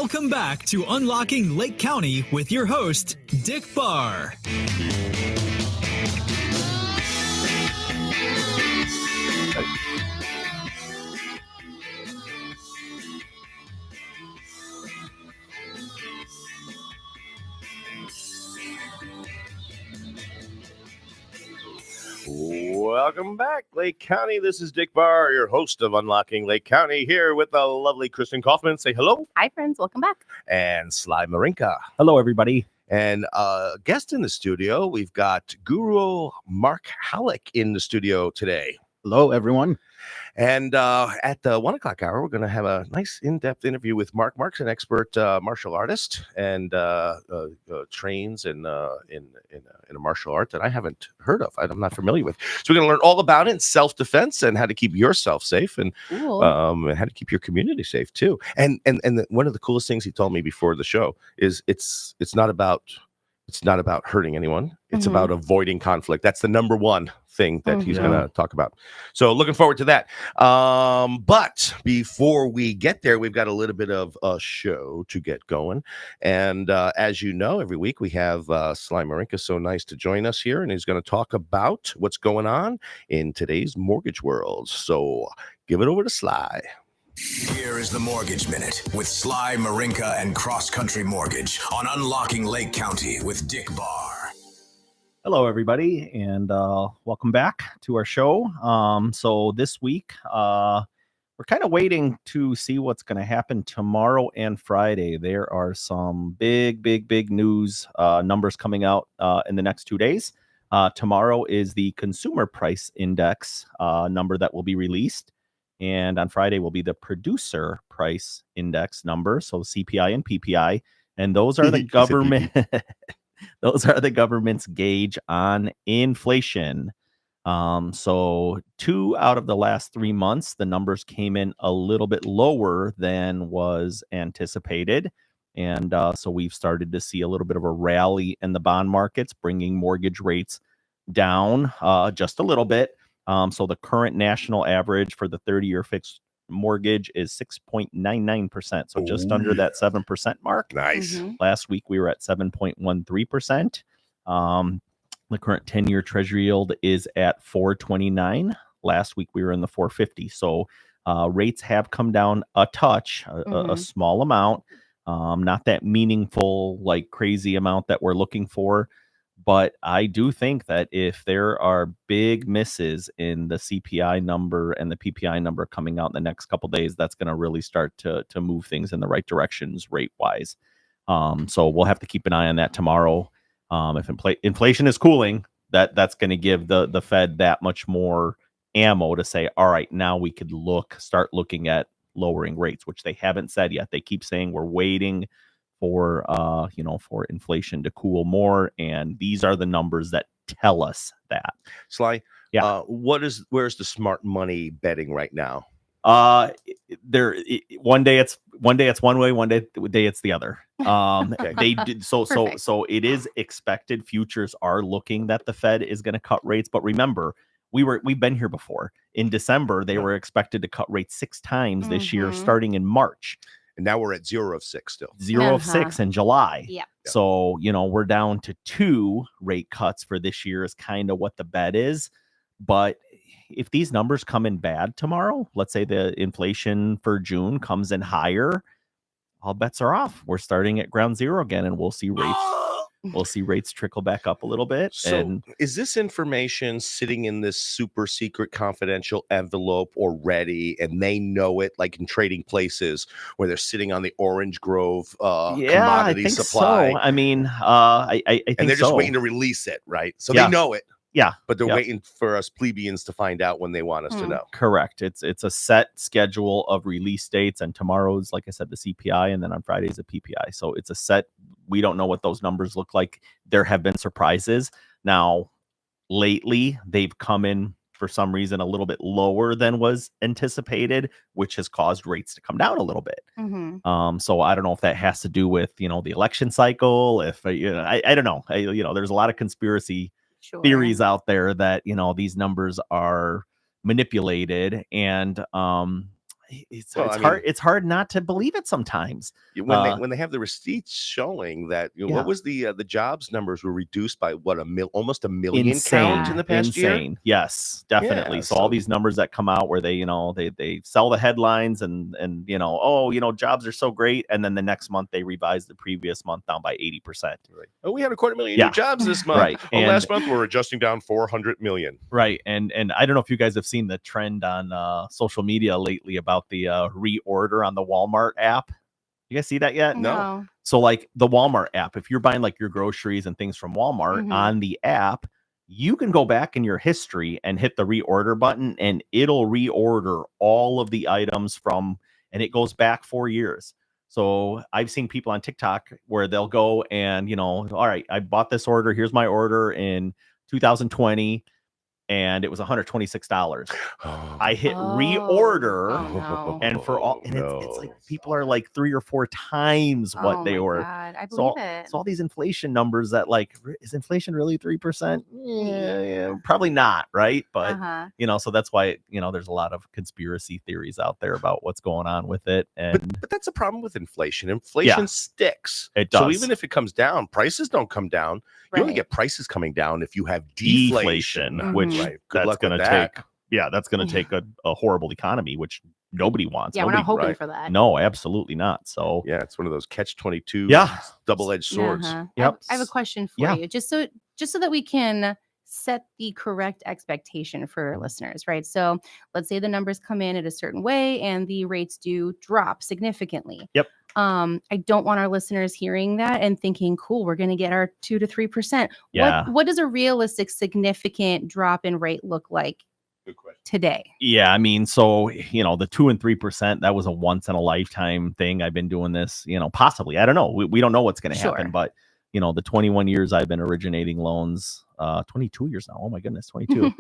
Welcome back to Unlocking Lake County with your host, Dick Barr. Welcome back, Lake County. This is Dick Barr, your host of Unlocking Lake County, here with the lovely Kristen Kaufman. Say hello. Hi, friends. Welcome back. And Sly Marinka. Hello, everybody. And guest in the studio, we've got Guro Marc Halleck in the studio today. Hello, everyone. And at the 1 o'clock hour, we're going to have a nice in-depth interview with Mark. Mark's an expert martial artist and trains in a martial art that I haven't heard of. I'm not familiar with. So we're going to learn all about it in self-defense and how to keep yourself safe and how to keep your community safe too. And one of the coolest things he told me before the show is it's not about hurting anyone. It's about avoiding conflict. That's the number one thing that he's going to talk about. So looking forward to that. But before we get there, we've got a little bit of a show to get going. And as you know, every week we have Sly Marinka, so nice to join us here. And he's going to talk about what's going on in today's mortgage world. So give it over to Sly. Here is the Mortgage Minute with Sly Marinka and Cross Country Mortgage on Unlocking Lake County with Dick Barr. Hello, everybody, and welcome back to our show. So this week, we're kind of waiting to see what's going to happen tomorrow and Friday. There are some big news numbers coming out in the next 2 days. Tomorrow is the Consumer Price Index number that will be released. And on Friday will be the Producer Price Index number, so CPI and PPI, and those are the government. Those are the government's gauge on inflation. So 2 out of the last 3 months, the numbers came in a little bit lower than was anticipated, and so we've started to see a little bit of a rally in the bond markets, bringing mortgage rates down just a little bit. So the current national average for the 30-year fixed mortgage is 6.99%. So just under that 7% mark. Nice. Last week we were at 7.13%. The current 10-year treasury yield is at 4.29. Last week we were in the 4.50. So rates have come down a touch, a small amount, not that meaningful, like crazy amount that we're looking for. But I do think that if there are big misses in the CPI number and the PPI number coming out in the next couple of days, that's going to really start to move things in the right directions rate-wise. So we'll have to keep an eye on that tomorrow. If inflation is cooling, that's going to give the Fed that much more ammo to say, all right, now we could start looking at lowering rates, which they haven't said yet. They keep saying we're waiting for inflation to cool more, and these are the numbers that tell us that. Sly, where's the smart money betting right now? One day it's one way, one day it's the other. They did so it is expected. Futures are looking that the Fed is going to cut rates, but remember, we've been here before. In December, they were expected to cut rates 6 times this year, starting in March. And now we're at 0 of 6 still. 0 of 6 in July. Yeah. So, we're down to 2 rate cuts for this year is kind of what the bet is. But if these numbers come in bad tomorrow, let's say the inflation for June comes in higher, all bets are off. We're starting at ground zero again, and we'll see rates. We'll see rates trickle back up a little bit. So is this information sitting in this super secret confidential envelope already, and they know it, like in trading places where they're sitting on the Orange Grove commodity I think supply? So. I mean, I think and they're just so. waiting to release it, right? So they know it. Yeah. But they're waiting for us plebeians to find out when they want us to know. Correct. It's a set schedule of release dates, and tomorrow's, like I said, the CPI, and then on Friday's the PPI. So it's a set. We don't know what those numbers look like. There have been surprises. Now, lately, they've come in for some reason a little bit lower than was anticipated, which has caused rates to come down a little bit. So I don't know if that has to do with, the election cycle. If I don't know. There's a lot of conspiracy theories out there that these numbers are manipulated, and Well, it's I hard. mean- It's hard not to believe it sometimes. When they have the receipts showing that, Yeah. what was the jobs numbers were reduced by what, almost a million count in the past year? Insane. Yes, definitely. Yeah, So all so- these numbers that come out where they sell the headlines and jobs are so great, and then the next month they revise the previous month down by 80%. Right. Oh, we had 250,000 Yeah. new jobs this month. Right. Oh, And- last month we're adjusting down 400 million. Right. And I don't know if you guys have seen the trend on social media lately about the reorder on the Walmart app. You guys see that yet? No. So like the Walmart app, if you're buying like your groceries and things from Walmart Mhm. on the app, you can go back in your history and hit the reorder button and it'll reorder all of the items and it goes back 4 years. So I've seen people on TikTok where they'll go and, all right, I bought this order. Here's my order in 2020. And it was $126. I hit reorder. Oh, no. And for all, and it's like people are like 3 or 4 times what Oh they my were. God, I So, believe it. so all these inflation numbers that is inflation really 3%? Yeah, probably not, right? But Uh-huh. so that's why there's a lot of conspiracy theories out there about what's going on with it. And But that's a problem with inflation. Inflation sticks. It So does. even if it comes down, prices don't come down. You only Right. get prices coming down if you have deflation, Mhm. which Right. Good that's luck with going to that. that's going to take a horrible economy, which nobody wants. Yeah, we're Nobody, not hoping right. for that. No, absolutely not. So Yeah, it's one of those catch-22 Yeah. double-edged swords. Uh-huh. Yep. I have a question for Yeah. you, just so that we can set the correct expectation for our listeners, right? So let's say the numbers come in at a certain way and the rates do drop significantly. Yep. I don't want our listeners hearing that and thinking, cool, we're going to get our 2 to 3%. Yeah. What does a realistic significant drop in rate look like Good question. today? Yeah, I mean, so the 2 and 3%, that was a once in a lifetime thing. I've been doing this, possibly. I don't know. We don't know what's going to Sure. happen, but the 21 years I've been originating loans, 22 years now. Oh my goodness, 22.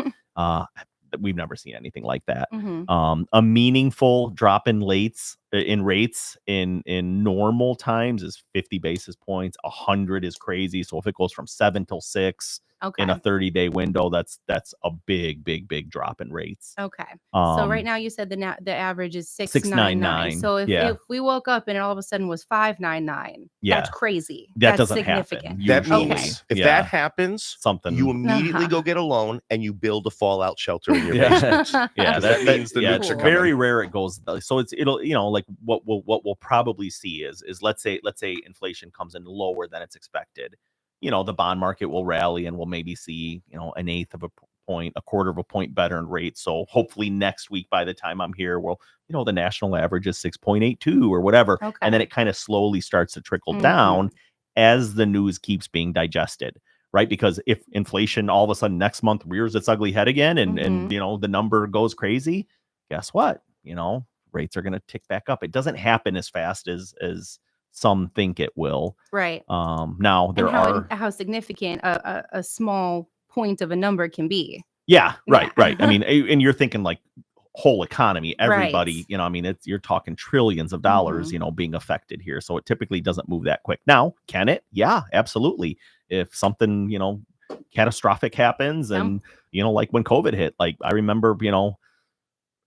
We've never seen anything like that. Mhm. A meaningful drop in rates in normal times is 50 basis points. 100 is crazy. So if it goes from 7 till 6 Okay. in a 30-day window, that's a big drop in rates. Okay. So Um, right now you said the average is 699. 699. So Yeah. if we woke up and it all of a sudden was 599, Yeah. that's crazy. That That's doesn't significant. happen. That Usually. means if Yeah. that happens, Something. you immediately Uh-huh. go get a loan and you build a fallout shelter in your Yeah. basement. Yeah, 'Cause that means the nukes it's are Cool. coming. very rare it goes. So it'll like what we'll probably see is let's say inflation comes in lower than it's expected. The bond market will rally and we'll maybe see an eighth of a point, a quarter of a point better in rates. So hopefully next week by the time I'm here, the national average is 6.82 or whatever, Okay. and then it kind of slowly starts to trickle Mhm. down as the news keeps being digested. Right, because if inflation all of a sudden next month rears its ugly head again, and the number goes crazy, guess what? Rates are going to tick back up. It doesn't happen as fast as some think it will. Right. Now there and are how significant a small point of a number can be. right. Yeah. I mean, and you're thinking like whole economy, everybody. Right. I mean, you're talking trillions of dollars, being affected here. So it typically doesn't move that quick. Now, can it? Yeah, absolutely. If something catastrophic happens, and like when COVID hit, like I remember,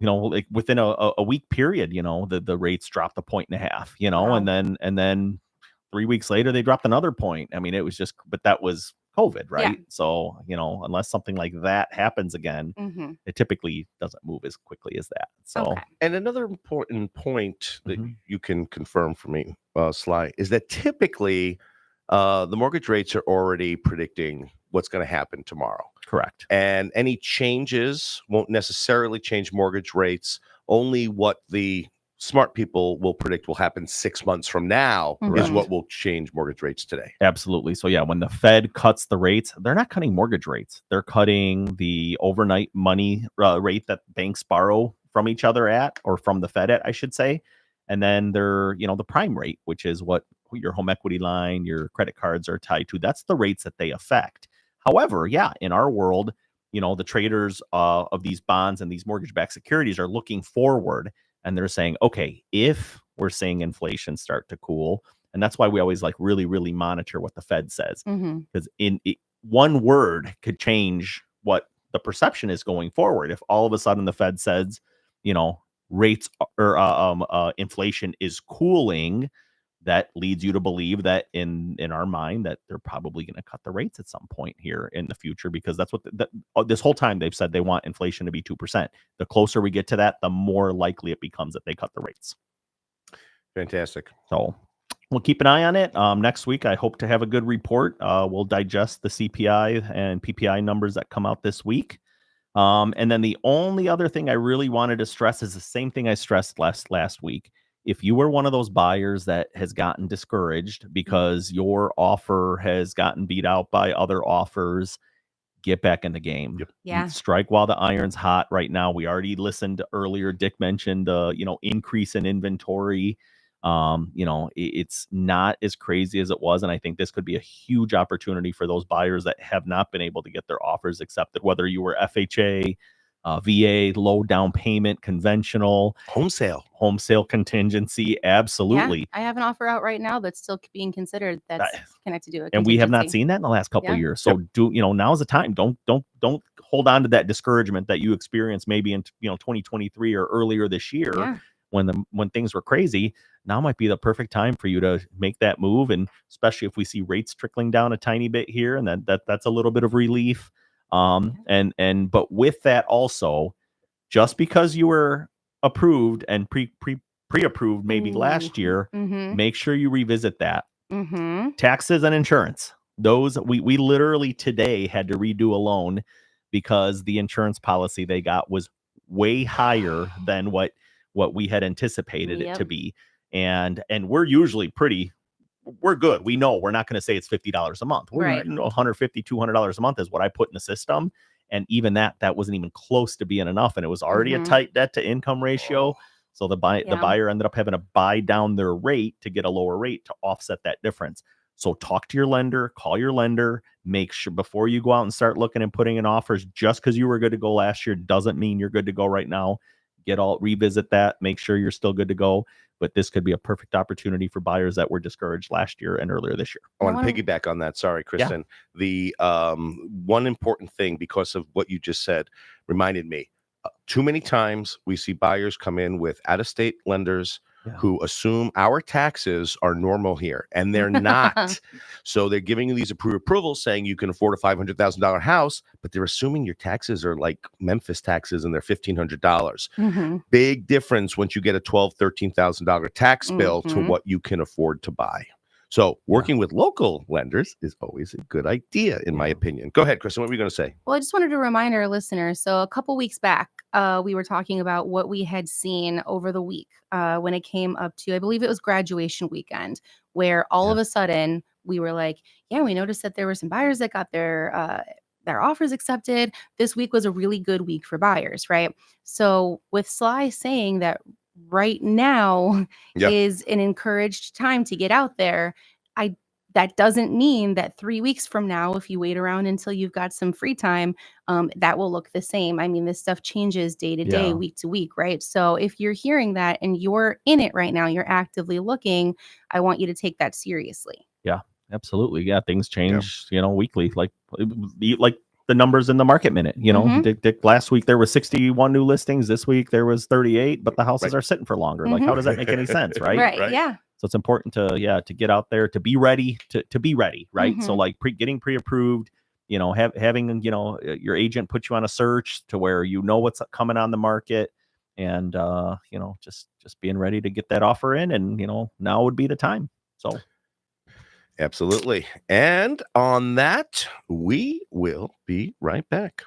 like within a week period, the rates dropped 1.5 points, Wow. and then 3 weeks later they dropped another point. I mean, it was just, but that was COVID, right? Yeah. So, unless something like that happens again, Mhm. it typically doesn't move as quickly as that. So, Okay. And another important point that Mhm. you can confirm for me, Sly, is that typically the mortgage rates are already predicting what's going to happen tomorrow. correct. And any changes won't necessarily change mortgage rates. Only what the smart people will predict will happen 6 months from now is Correct. what will change mortgage rates today. Absolutely. So yeah, when the Fed cuts the rates, they're not cutting mortgage rates. They're cutting the overnight money rate that banks borrow from each other at, or from the Fed at, I should say. And then they're, the prime rate, which is what your home equity line, your credit cards are tied to. That's the rates that they affect. However, yeah, in our world, the traders of these bonds and these mortgage-backed securities are looking forward, and they're saying, okay, if we're seeing inflation start to cool, and that's why we always like really, really monitor what the Fed says, Mhm. because one word could change what the perception is going forward. If all of a sudden the Fed says, rates or inflation is cooling, that leads you to believe that in our mind that they're probably going to cut the rates at some point here in the future, because that's what this whole time they've said they want inflation to be 2%. The closer we get to that, the more likely it becomes that they cut the rates. Fantastic. So we'll keep an eye on it. Next week, I hope to have a good report. We'll digest the CPI and PPI numbers that come out this week. And then the only other thing I really wanted to stress is the same thing I stressed last week. If you were one of those buyers that has gotten discouraged because your offer has gotten beat out by other offers, get back in the game. Yep. Yeah. Strike while the iron's hot right now. We already listened earlier. Dick mentioned the, increase in inventory. It's not as crazy as it was. And I think this could be a huge opportunity for those buyers that have not been able to get their offers accepted, whether you were FHA, VA, low down payment, conventional, home sale contingency. Absolutely. Yeah, I have an offer out right now that's still being considered. That's connected to a and we have not contingency. seen that in the last couple of Yeah. years. So now's the time. Don't hold on to that discouragement that you experienced maybe in 2023 or earlier this year. Yeah. when things were crazy. Now might be the perfect time for you to make that move, and especially if we see rates trickling down a tiny bit here, and that's a little bit of relief. But with that also, just because you were approved and pre-approved maybe last year, make sure you revisit that. Taxes and insurance. Those we literally today had to redo a loan because the insurance policy they got was way higher than what we had anticipated it to be. And we're usually we're good. We know we're not going to say it's $50 a month. We're Right. $150, $200 a month is what I put in the system. And even that wasn't even close to being enough. And it was already a tight debt to income ratio. So the buyer ended up having to buy down their rate to get a lower rate to offset that difference. So talk to your lender, call your lender, make sure before you go out and start looking and putting in offers, just because you were good to go last year doesn't mean you're good to go right now. Revisit that, make sure you're still good to go. But this could be a perfect opportunity for buyers that were discouraged last year and earlier this year. I want to piggyback on that. Sorry, Kristen. Yeah. The one important thing, because of what you just said, reminded me. Too many times we see buyers come in with out-of-state lenders who assume our taxes are normal here, and they're not. So they're giving you these approvals saying you can afford a $500,000 house, but they're assuming your taxes are like Memphis taxes and they're $1,500. Big difference once you get a $12,000, $13,000 tax bill to what you can afford to buy. So working with local lenders is always a good idea, in my opinion. Go ahead, Kristen. What were you going to say? Well, I just wanted to remind our listeners. So a couple weeks back, we were talking about what we had seen over the week when it came up to, I believe it was graduation weekend, where all of a sudden we were like, yeah, we noticed that there were some buyers that got their offers accepted. This week was a really good week for buyers, right? So with Sly saying that right now is an encouraged time to get out there, that doesn't mean that 3 weeks from now, if you wait around until you've got some free time, that will look the same. I mean, this stuff changes day to day, week to week, right? So if you're hearing that and you're in it right now, you're actively looking, I want you to take that seriously. Yeah, absolutely. Yeah, things change, weekly, like the numbers in the market minute. Dick, last week there was 61 new listings. This week there was 38, but the houses are sitting for longer. Like, how does that make any sense, right? Right. Yeah. So it's important to get out there, to be ready, to be ready, right? So like getting pre-approved, having your agent put you on a search to where what's coming on the market, and just being ready to get that offer in, and now would be the time. So absolutely. And on that, we will be right back.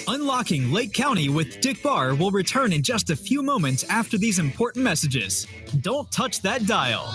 Unlocking Lake County with Dick Barr will return in just a few moments after these important messages. Don't touch that dial.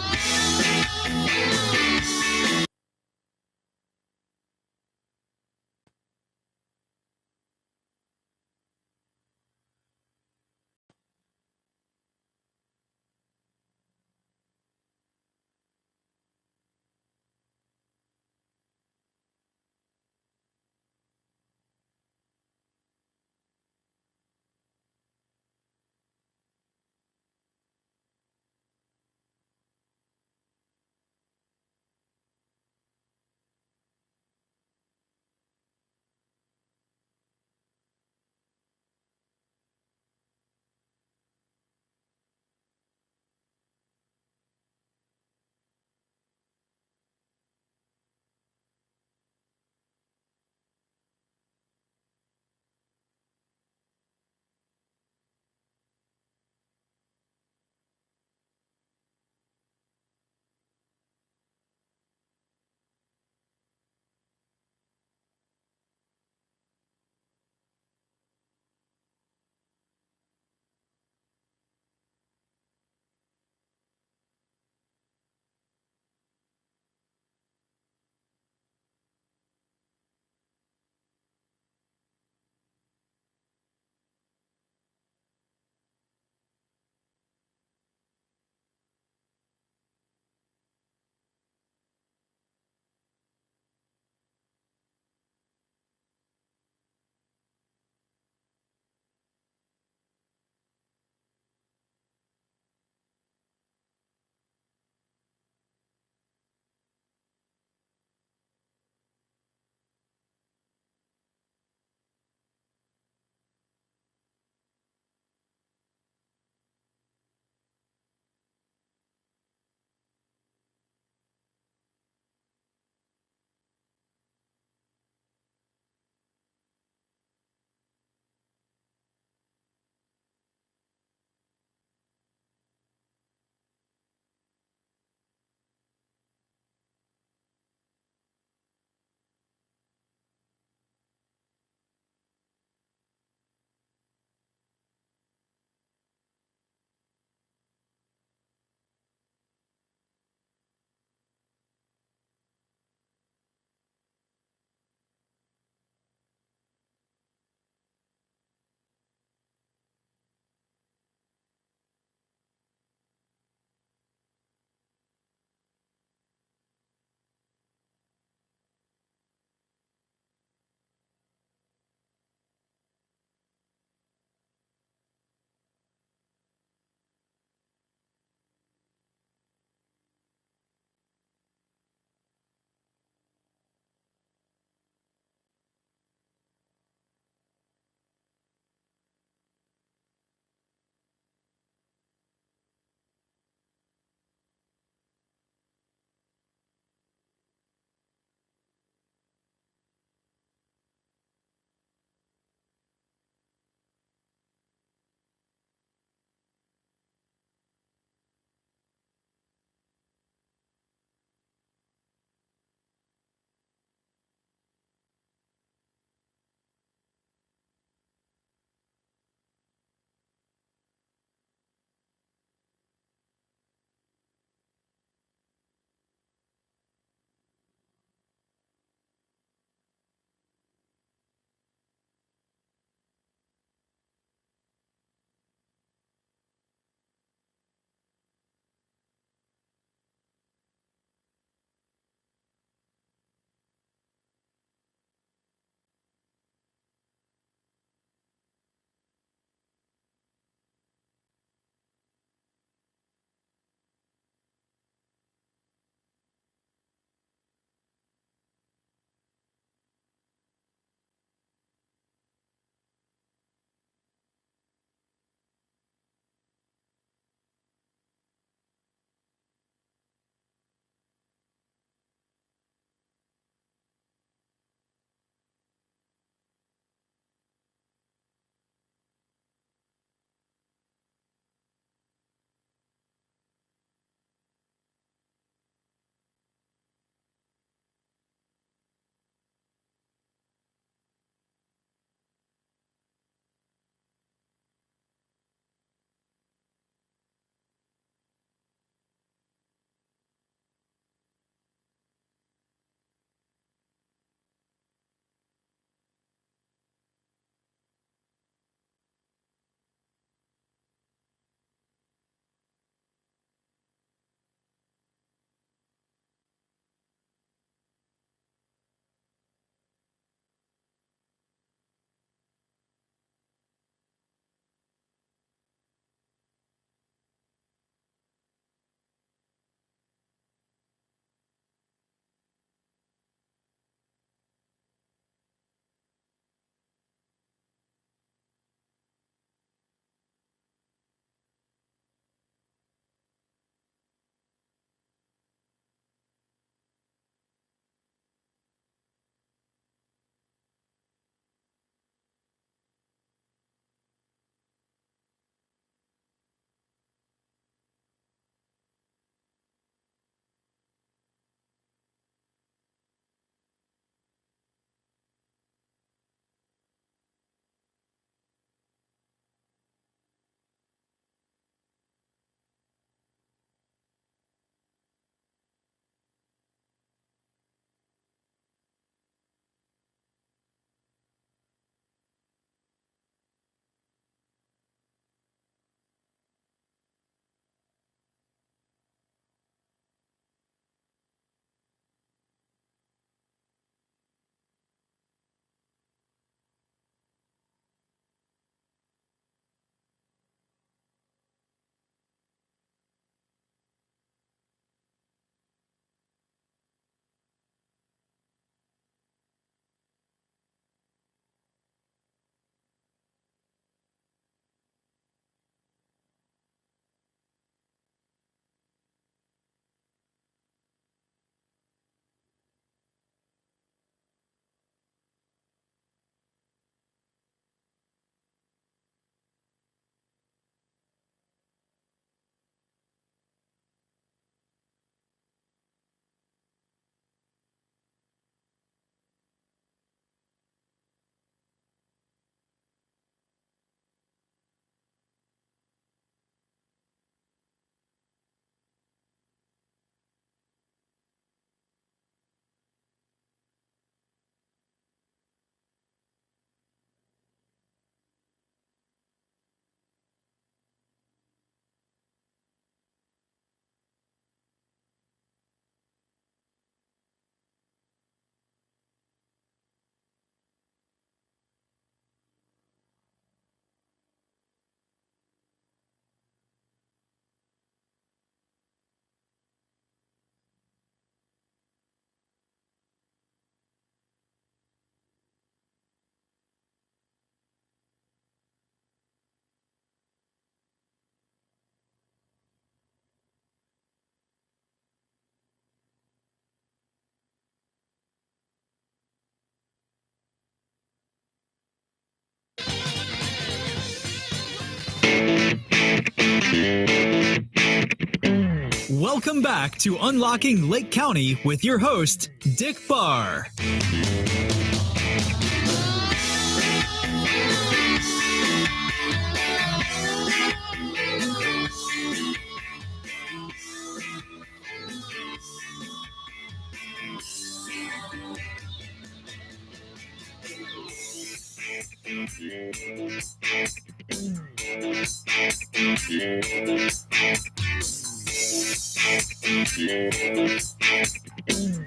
Welcome back to Unlocking Lake County with your host, Dick Barr.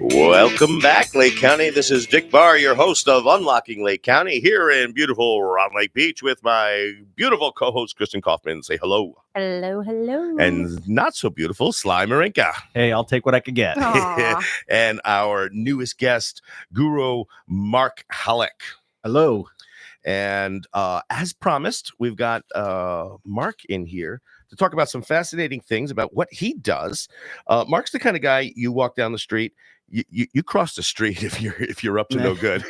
Welcome back, Lake County. This is Dick Barr, your host of Unlocking Lake County, here in beautiful Round Lake Beach with my beautiful co-host, Kristen Kaufman. Say hello. Hello, hello. And not so beautiful, Sly Marinka. Hey, I'll take what I could get. Aw. And our newest guest, Guro Marc Halleck. Hello. And as promised, we've got Mark in here to talk about some fascinating things about what he does. Mark's the kind of guy you walk down the street, you cross the street if you're up to no good.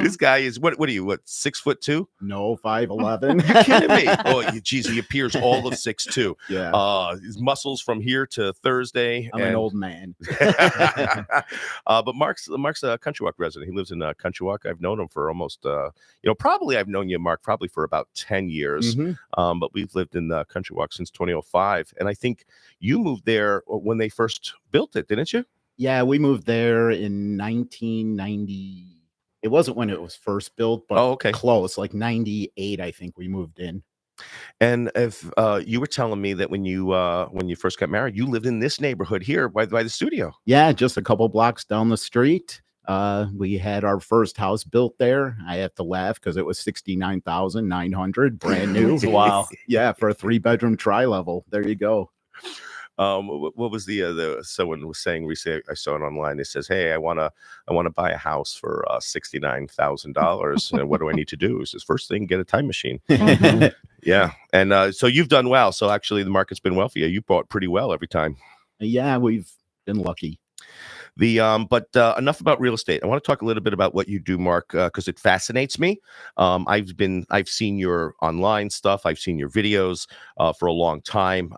This guy is what are you? What 6'2"? No, 5'11". You kidding me? Oh, geez, he appears all of 6'2". Yeah. His muscles from here to Thursday. I'm an old man. But Mark's a Country Walk resident. He lives in Country Walk. I've known him for almost, probably I've known you, Mark, probably for about 10 years. Mhm. But we've lived in Country Walk since 2005. And I think you moved there when they first built it, didn't you? Yeah, we moved there in 1990. It wasn't when it was first built, but okay. Close, like 98, I think we moved in. And if you were telling me that when you first got married, you lived in this neighborhood here by the studio. Yeah, just a couple blocks down the street. We had our first house built there. I have to laugh because it was $69,900, brand new. Wow. Yeah, for a 3-bedroom tri-level. There you go. What was the someone was saying recently? I saw it online. It says, "Hey, I want to buy a house for $69,000. And what do I need to do?" It says, "First thing, get a time machine." Yeah, and so you've done well. So actually, the market's been well for you. You bought pretty well every time. Yeah, we've been lucky. But enough about real estate. I want to talk a little bit about what you do, Mark, because it fascinates me. I've seen your online stuff. I've seen your videos for a long time.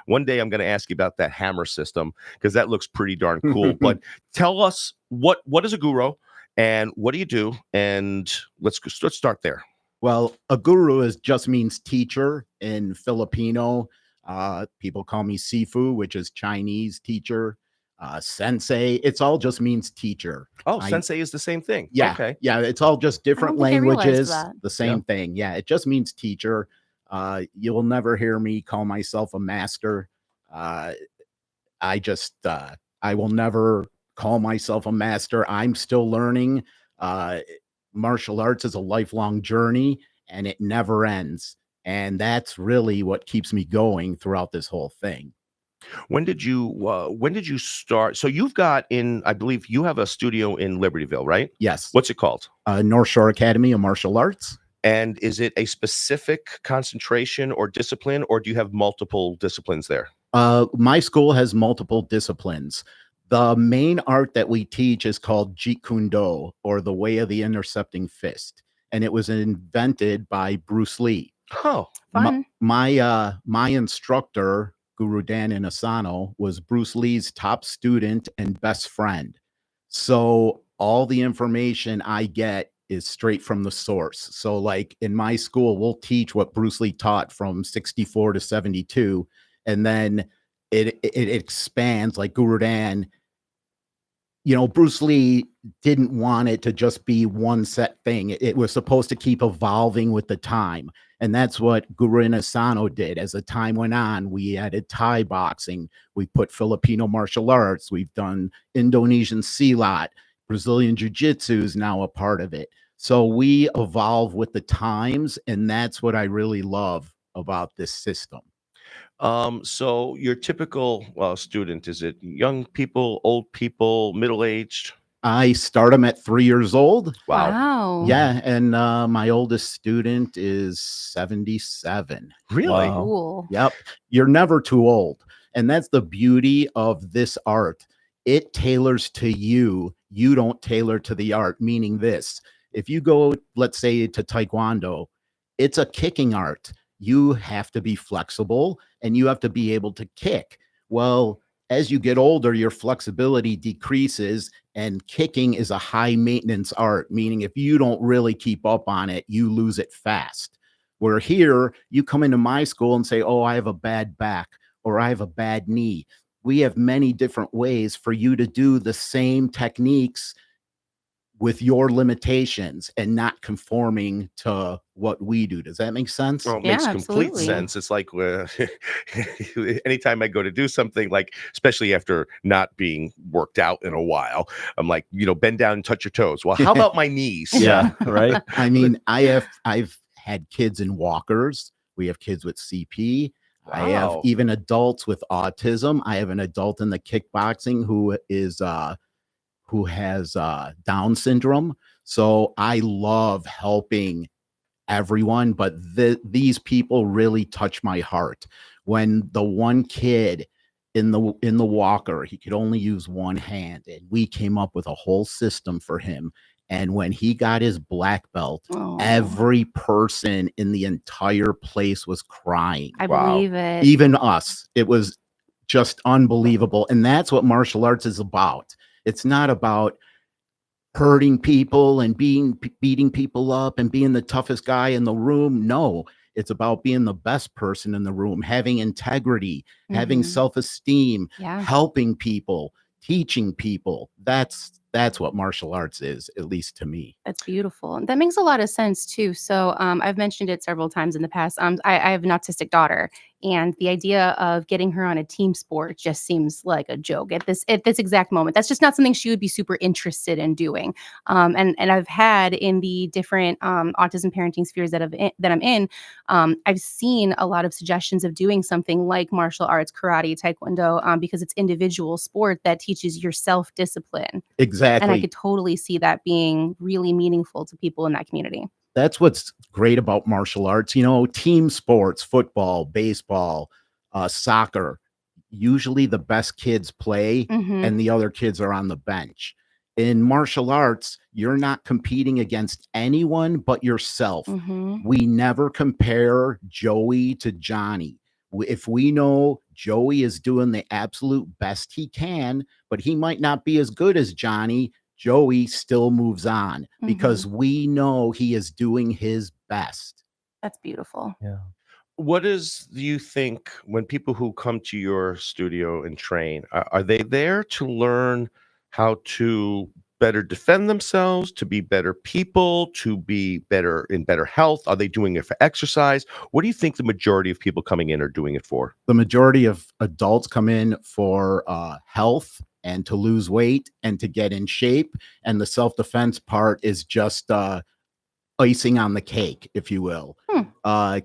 One day I'm going to ask you about that hammer system because that looks pretty darn cool. But tell us what is a guru and what do you do? And let's start there. Well, a guru just means teacher in Filipino. People call me Sifu, which is Chinese teacher. Sensei, it's all just means teacher. Sensei is the same thing. Yeah. Okay. Yeah, it's all just different I realized languages, that. the same thing. Yeah, it just means teacher. You'll never hear me call myself a master. I will never call myself a master. I'm still learning. Martial arts is a lifelong journey and it never ends. And that's really what keeps me going throughout this whole thing. When did you start? So you've got I believe you have a studio in Libertyville, right? Yes. What's it called? North Shore Academy of Martial Arts. And is it a specific concentration or discipline, or do you have multiple disciplines there? My school has multiple disciplines. The main art that we teach is called Jeet Kune Do, or the Way of the Intercepting Fist. And it was invented by Bruce Lee. Oh, Fun. My instructor, Guru Dan Asano, was Bruce Lee's top student and best friend. So all the information I get is straight from the source. So like in my school, we'll teach what Bruce Lee taught from 64 to 72. And then it expands, like Guru Dan. Bruce Lee didn't want it to just be one set thing. It was supposed to keep evolving with the time. And that's what Guru Asano did. As the time went on, we added Thai boxing. We put Filipino martial arts. We've done Indonesian silat. Brazilian jiu-jitsu is now a part of it. So we evolve with the times. And that's what I really love about this system. So your typical student, is it young people, old people, middle-aged? I start them at 3 years old. Wow. Yeah, and my oldest student is 77. Really? Wow. Cool. Yep. You're never too old. And that's the beauty of this art. It tailors to you. You don't tailor to the art, meaning this. If you go, let's say, to Taekwondo, it's a kicking art. you have to be flexible and you have to be able to kick. Well, as you get older, your flexibility decreases, and kicking is a high maintenance art, meaning if you don't really keep up on it, you lose it fast. Where here, you come into my school and say, oh, I have a bad back or I have a bad knee. We have many different ways for you to do the same techniques with your limitations and not conforming to what we do. Does that make sense? Well, it Yeah, makes complete absolutely. sense. It's like anytime I go to do something, like especially after not being worked out in a while, I'm like, bend down and touch your toes. Well, how about my knees? Yeah, right. I mean, I've had kids in walkers. We have kids with CP. I have Wow. even adults with autism. I have an adult in the kickboxing who has Down syndrome. So I love helping everyone, but these people really touch my heart. When the one kid in the walker, he could only use one hand, and we came up with a whole system for him. And when he got his black belt, Oh, every person in the entire place was crying. I Wow. believe it. Even us. It was just unbelievable. And that's what martial arts is about. It's not about hurting people and beating people up and being the toughest guy in the room. No, it's about being the best person in the room, having integrity, having Mhm. self-esteem, Yeah. helping people, teaching people. That's what martial arts is, at least to me. That's beautiful. And that makes a lot of sense too. So I've mentioned it several times in the past. I have an autistic daughter, and the idea of getting her on a team sport just seems like a joke at this exact moment. That's just not something she would be super interested in doing. And I've had in the different autism parenting spheres that I'm in, I've seen a lot of suggestions of doing something like martial arts, karate, taekwondo, because it's individual sport that teaches your self discipline. Exactly. And I could totally see that being really meaningful to people in that community. That's what's great about martial arts. Team sports, football, baseball, soccer, usually the best kids play Mhm. and the other kids are on the bench. In martial arts, you're not competing against anyone but yourself. Mhm. We never compare Joey to Johnny. If we know Joey is doing the absolute best he can, but he might not be as good as Johnny, Joey still moves on because we know he is doing his best. That's beautiful. Yeah. What do you think when people who come to your studio and train, are they there to learn how to better defend themselves, to be better people, to be better in better health? Are they doing it for exercise? What do you think the majority of people coming in are doing it for? The majority of adults come in for health and to lose weight and to get in shape. And the self-defense part is just icing on the cake, if you will.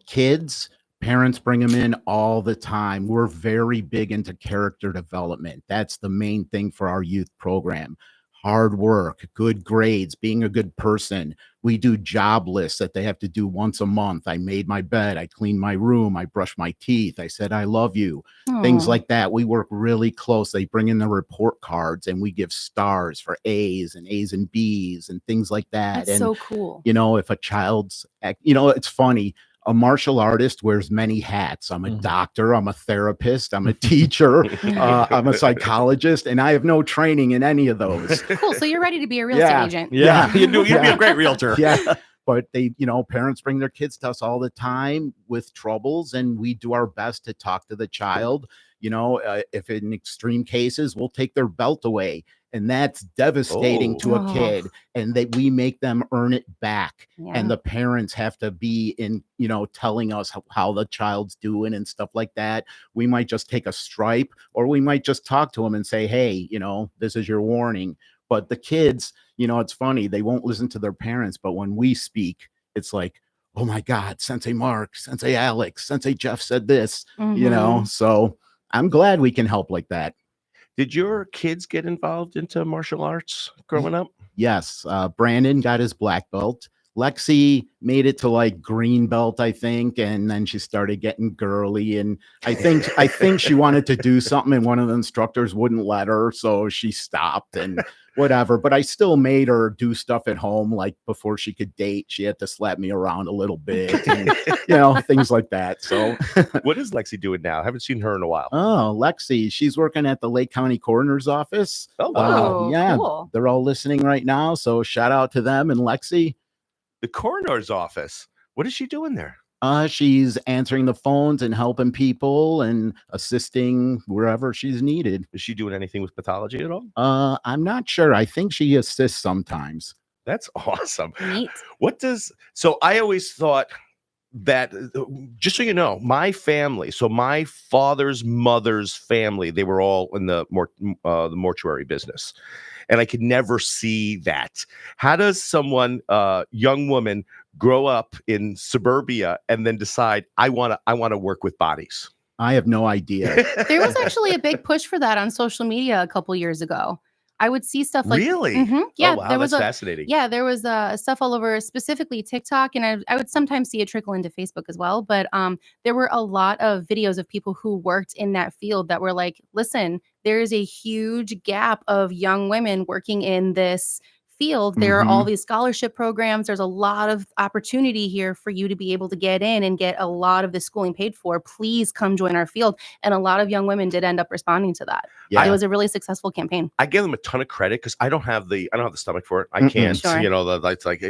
Kids, parents bring them in all the time. We're very big into character development. That's the main thing for our youth program. Hard work, good grades, being a good person. We do job lists that they have to do once a month. I made my bed, I cleaned my room, I brushed my teeth, I said I love you. Things Aw. like that. We work really close. They bring in the report cards and we give stars for A's and B's and things like that. That's And so cool. if a child's it's funny. A martial artist wears many hats. I'm a doctor, I'm a therapist, I'm a teacher, I'm a psychologist, and I have no training in any of those. Cool. So you're ready to be a real estate agent. Yeah. You'd be Yeah. a great realtor. Yeah. But parents bring their kids to us all the time with troubles, and we do our best to talk to the child. If in extreme cases, we'll take their belt away, and that's devastating to a Oh. kid, and that we make them earn it back. Yeah. And the parents have to be in, telling us how the child's doing and stuff like that. We might just take a stripe, or we might just talk to them and say, hey, this is your warning. But the kids, it's funny, they won't listen to their parents, but when we speak, it's like, oh my God, Sensei Mark, Sensei Alex, Sensei Jeff said this, Mhm. so I'm glad we can help like that. Did your kids get involved into martial arts growing up? Yes. Brandon got his black belt. Lexi made it to like green belt, I think, and then she started getting girly. And I think she wanted to do something, and one of the instructors wouldn't let her, so she stopped and whatever. But I still made her do stuff at home, like before she could date, she had to slap me around a little bit, and things like that. So, What is Lexi doing now? I haven't seen her in a while. oh, Lexi, she's working at the Lake County Coroner's Office. Oh, wow. Oh, Yeah, cool. they're all listening right now. So shout out to them and Lexi. The coroner's office. What is she doing there? She's answering the phones and helping people and assisting wherever she's needed. Is she doing anything with pathology at all? I'm not sure. I think she assists sometimes. That's awesome. Neat. So I always thought that, just so you know, my family, so my father's mother's family, they were all in the mortuary business. And I could never see that. How does someone, young woman, grow up in suburbia and then decide I want to work with bodies? I have no idea. There was actually a big push for that on social media a couple years ago. I would see stuff like Really? Yeah, Oh, wow, there was that's fascinating. Yeah, there was stuff all over, specifically TikTok, and I would sometimes see it trickle into Facebook as well. But there were a lot of videos of people who worked in that field that were like, "Listen, there is a huge gap of young women working in this field. There are all these scholarship programs. There's a lot of opportunity here for you to be able to get in and get a lot of the schooling paid for. Please come join our field." And a lot of young women did end up responding to that. Yeah. It was a really successful campaign. I give them a ton of credit because I don't have the stomach for it. I can't. Sure. It's like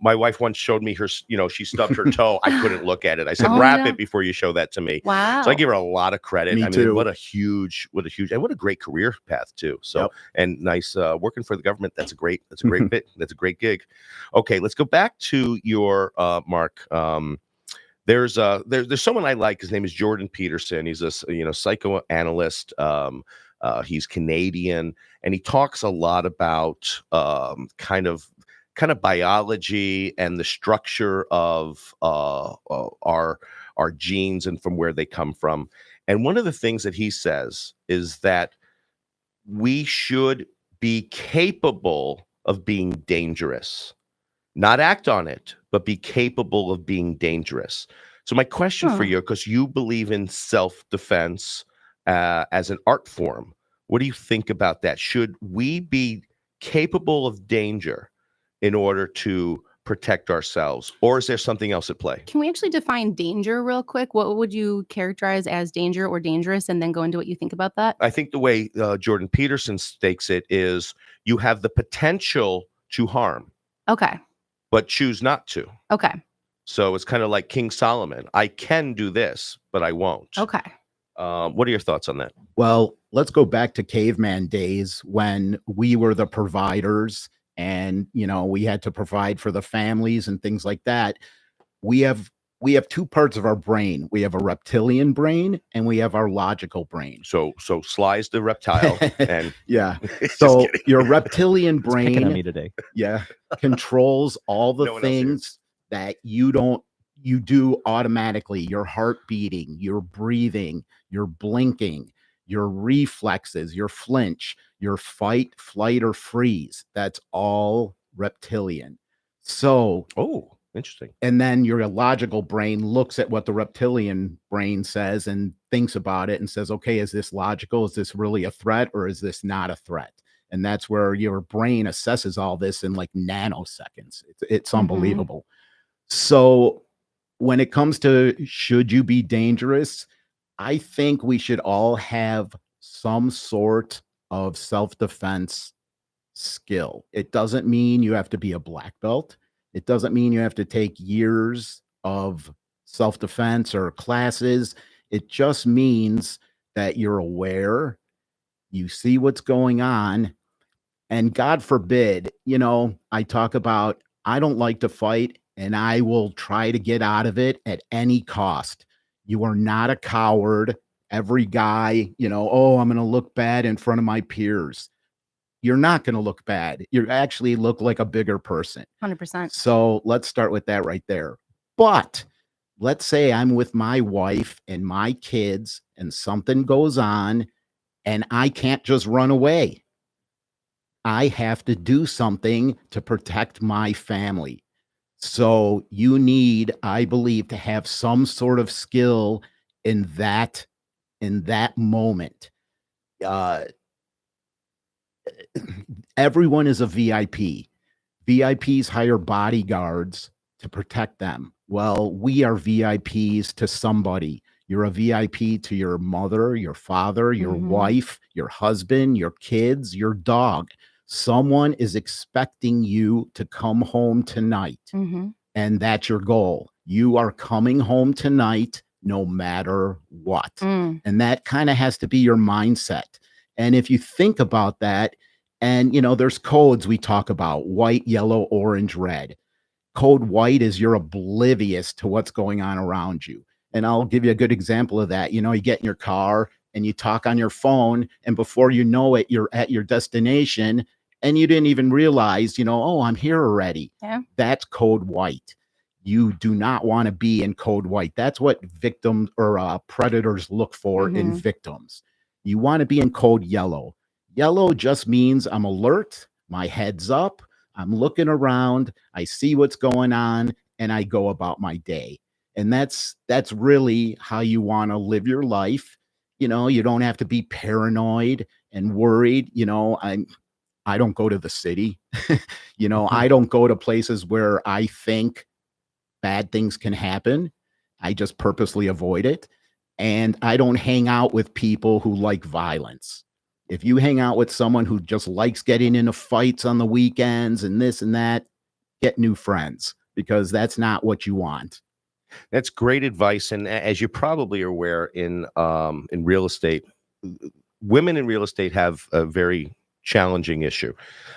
my wife once showed me her. She stubbed her toe. I couldn't look at it. I said, Oh, "Wrap no. it before you show that to me." Wow. So I give her a lot of credit. Me I mean, too. what a huge, and what a great career path too. So Yep. and nice working for the government. That's a great bit. That's a great gig. Okay, let's go back to your Mark. There's someone I like. His name is Jordan Peterson. He's a psychoanalyst. He's Canadian, and he talks a lot about kind of biology and the structure of our genes and from where they come from. And one of the things that he says is that we should be capable of being dangerous, not act on it, but be capable of being dangerous. So my question for you, because you believe in self-defense as an art form, what do you think about that? Should we be capable of danger in order to protect ourselves, or is there something else at play? Can we actually define danger real quick? What would you characterize as danger or dangerous, and then go into what you think about that? I think the way Jordan Peterson stakes it is you have the potential to harm, Okay. but choose not to. Okay. So it's kind of like King Solomon. I can do this, but I won't. Okay. What are your thoughts on that? Well, let's go back to caveman days when we were the providers and, we had to provide for the families and things like that. We have two parts of our brain. We have a reptilian brain and we have our logical brain. So Sly's the reptile, and Yeah. Just So kidding. your reptilian Picking on me brain, today. yeah, controls all the No one else here. things that you do automatically. Your heart beating, your breathing, your blinking, your reflexes, your flinch, your fight, flight, or freeze. That's all reptilian. So, oh, interesting. and then your logical brain looks at what the reptilian brain says and thinks about it and says, okay, is this logical? Is this really a threat, or is this not a threat? And that's where your brain assesses all this in like nanoseconds. It's unbelievable. So when it comes to should you be dangerous, I think we should all have some sort of self-defense skill. It doesn't mean you have to be a black belt. It doesn't mean you have to take years of self-defense or classes. It just means that you're aware, you see what's going on, and God forbid, I talk about, I don't like to fight and I will try to get out of it at any cost. You are not a coward. Every guy, oh, I'm going to look bad in front of my peers. You're not going to look bad. You actually look like a bigger person. 100%. So let's start with that right there. But let's say I'm with my wife and my kids and something goes on and I can't just run away. I have to do something to protect my family. So you need, I believe, to have some sort of skill in that moment. Uh, Everyone is a VIP. VIPs hire bodyguards to protect them. Well, we are VIPs to somebody. You're a VIP to your mother, your father, your wife, your husband, your kids, your dog. Someone is expecting you to come home tonight. And that's your goal. You are coming home tonight no matter what. And that kind of has to be your mindset. And if you think about that, and there's codes we talk about: white, yellow, orange, red. Code white is you're oblivious to what's going on around you. And I'll give you a good example of that. You get in your car and you talk on your phone, and before you know it, you're at your destination and you didn't even realize, oh, I'm here already. Yeah. That's code white. You do not want to be in code white. That's what victims or predators look for in victims. You want to be in code yellow. Yellow just means I'm alert, my head's up, I'm looking around, I see what's going on, and I go about my day. And that's really how you want to live your life. You don't have to be paranoid and worried. I don't go to the city. I don't go to places where I think bad things can happen. I just purposely avoid it. And I don't hang out with people who like violence. If you hang out with someone who just likes getting into fights on the weekends and this and that, get new friends, because that's not what you want. That's great advice. And as you probably are aware, in real estate, women in real estate have a very challenging issue.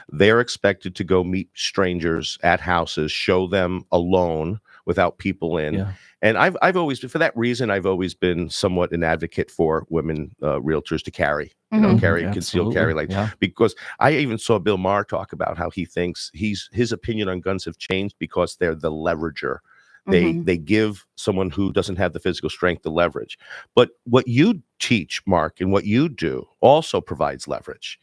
They're expected to go meet strangers at houses, show them a loan without people in. Yeah. And I've always, for that reason, I've always been somewhat an advocate for women realtors to carry, concealed carry, because I even saw Bill Maher talk about how he thinks his opinion on guns have changed because they're the leverager. They give someone who doesn't have the physical strength the leverage. But what you teach, Mark, and what you do also provides leverage.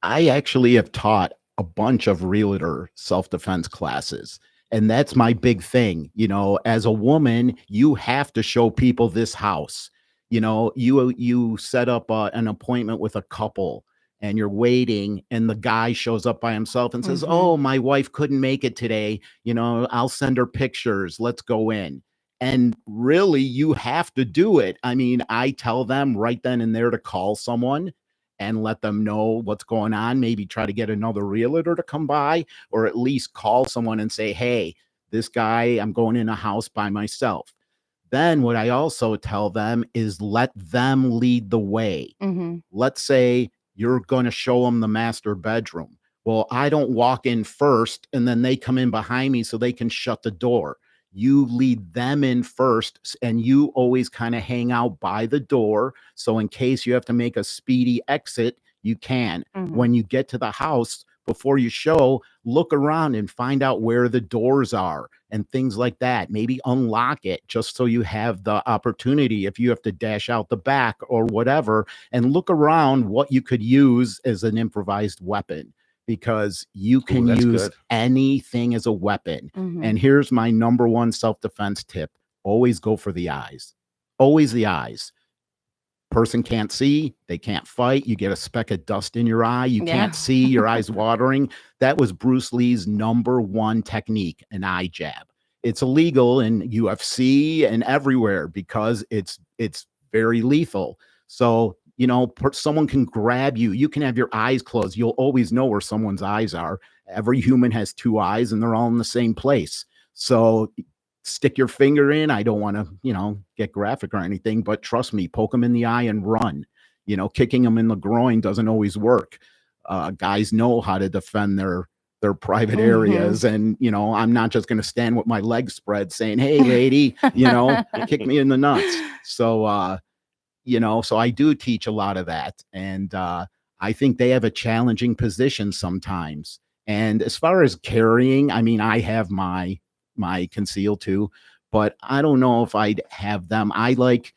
I actually have taught a bunch of realtor self-defense classes. And that's my big thing. As a woman, you have to show people this house. You set up an appointment with a couple and you're waiting, and the guy shows up by himself and says, oh, my wife couldn't make it today. I'll send her pictures. Let's go in. And really, you have to do it. I mean, I tell them right then and there to call someone and let them know what's going on. Maybe try to get another realtor to come by, or at least call someone and say, hey, this guy, I'm going in a house by myself. Then what I also tell them is let them lead the way. Let's say you're going to show them the master bedroom. Well, I don't walk in first and then they come in behind me so they can shut the door. You lead them in first, and you always kind of hang out by the door. So in case you have to make a speedy exit, you can. When you get to the house, before you show, look around and find out where the doors are and things like that. Maybe unlock it just so you have the opportunity if you have to dash out the back or whatever, and look around what you could use as an improvised weapon. Because you can use anything as a weapon. And here's my number one self-defense tip. Always go for the eyes. Always the eyes. Person can't see. They can't fight. You get a speck of dust in your eye. You can't see. Your eyes watering. That was Bruce Lee's number one technique, an eye jab. It's illegal in UFC and everywhere because it's very lethal. So someone can grab you. You can have your eyes closed. You'll always know where someone's eyes are. Every human has two eyes and they're all in the same place. So stick your finger in. I don't want to, get graphic or anything, but trust me, poke them in the eye and run. Kicking them in the groin doesn't always work. Guys know how to defend their private areas. And, I'm not just going to stand with my legs spread saying, hey, lady, kick me in the nuts. So, so I do teach a lot of that. And I think they have a challenging position sometimes. And as far as carrying, I mean, I have my conceal too, but I don't know if I'd have them. I like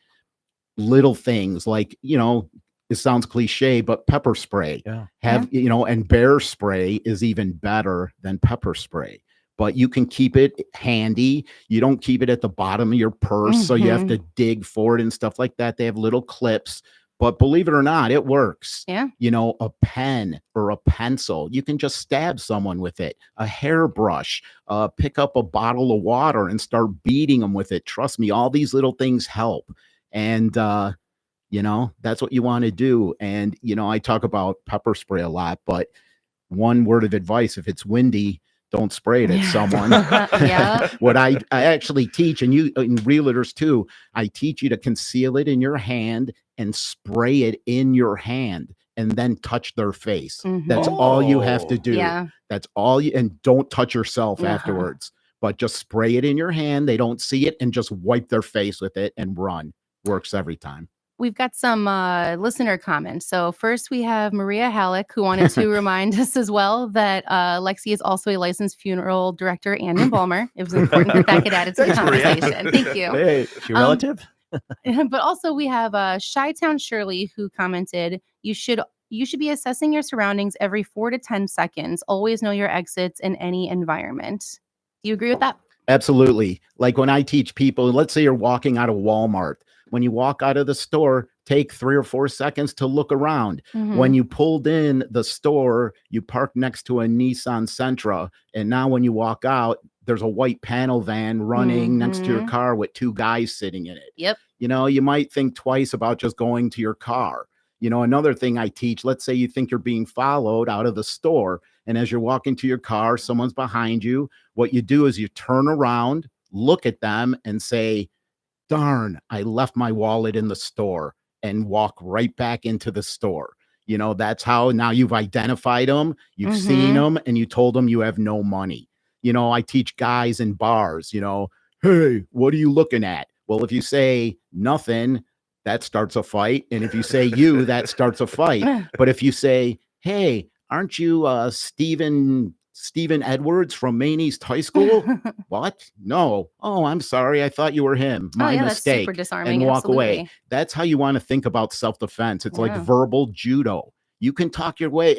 little things like, it sounds cliche, but pepper spray. And bear spray is even better than pepper spray. but you can keep it handy. You don't keep it at the bottom of your purse, so you have to dig for it and stuff like that. They have little clips, but believe it or not, it works. Yeah. A pen or a pencil, you can just stab someone with it. A hairbrush, pick up a bottle of water and start beating them with it. Trust me, all these little things help. And, that's what you want to do. And, I talk about pepper spray a lot, but one word of advice, if it's windy, don't spray it at someone. Yeah. What I actually teach, and you and realtors too, I teach you to conceal it in your hand and spray it in your hand and then touch their face. That's all you have to do. Yeah. That's all you, and don't touch yourself afterwards, but just spray it in your hand. They don't see it, and just wipe their face with it and run. Works every time. We've got some listener comments. So first we have Maria Halleck, who wanted to remind us as well that Lexi is also a licensed funeral director and embalmer. It was important that that get added to the conversation. Thank you. Hey, your relative? But also we have Chi-Town Shirley, who commented, you should be assessing your surroundings every 4 to 10 seconds. Always know your exits in any environment. Do you agree with that? Absolutely. Like when I teach people, let's say you're walking out of Walmart. When you walk out of the store, take 3 or 4 seconds to look around. When you pulled in the store, you parked next to a Nissan Sentra. And now when you walk out, there's a white panel van running next to your car with 2 guys sitting in it. Yep. You might think twice about just going to your car. Another thing I teach, let's say you think you're being followed out of the store. And as you're walking to your car, someone's behind you. What you do is you turn around, look at them and say, darn, I left my wallet in the store, and walk right back into the store. That's how now you've identified them, you've seen them, and you told them you have no money. I teach guys in bars, hey, what are you looking at? Well, if you say nothing, that starts a fight. And if you say you, that starts a fight. But if you say, hey, aren't you Stephen Edwards from Maine East High School? What? No. Oh, I'm sorry. I thought you were him. My mistake. That's super disarming. And walk away. Absolutely. That's how you want to think about self-defense. It's like verbal judo. You can talk your way.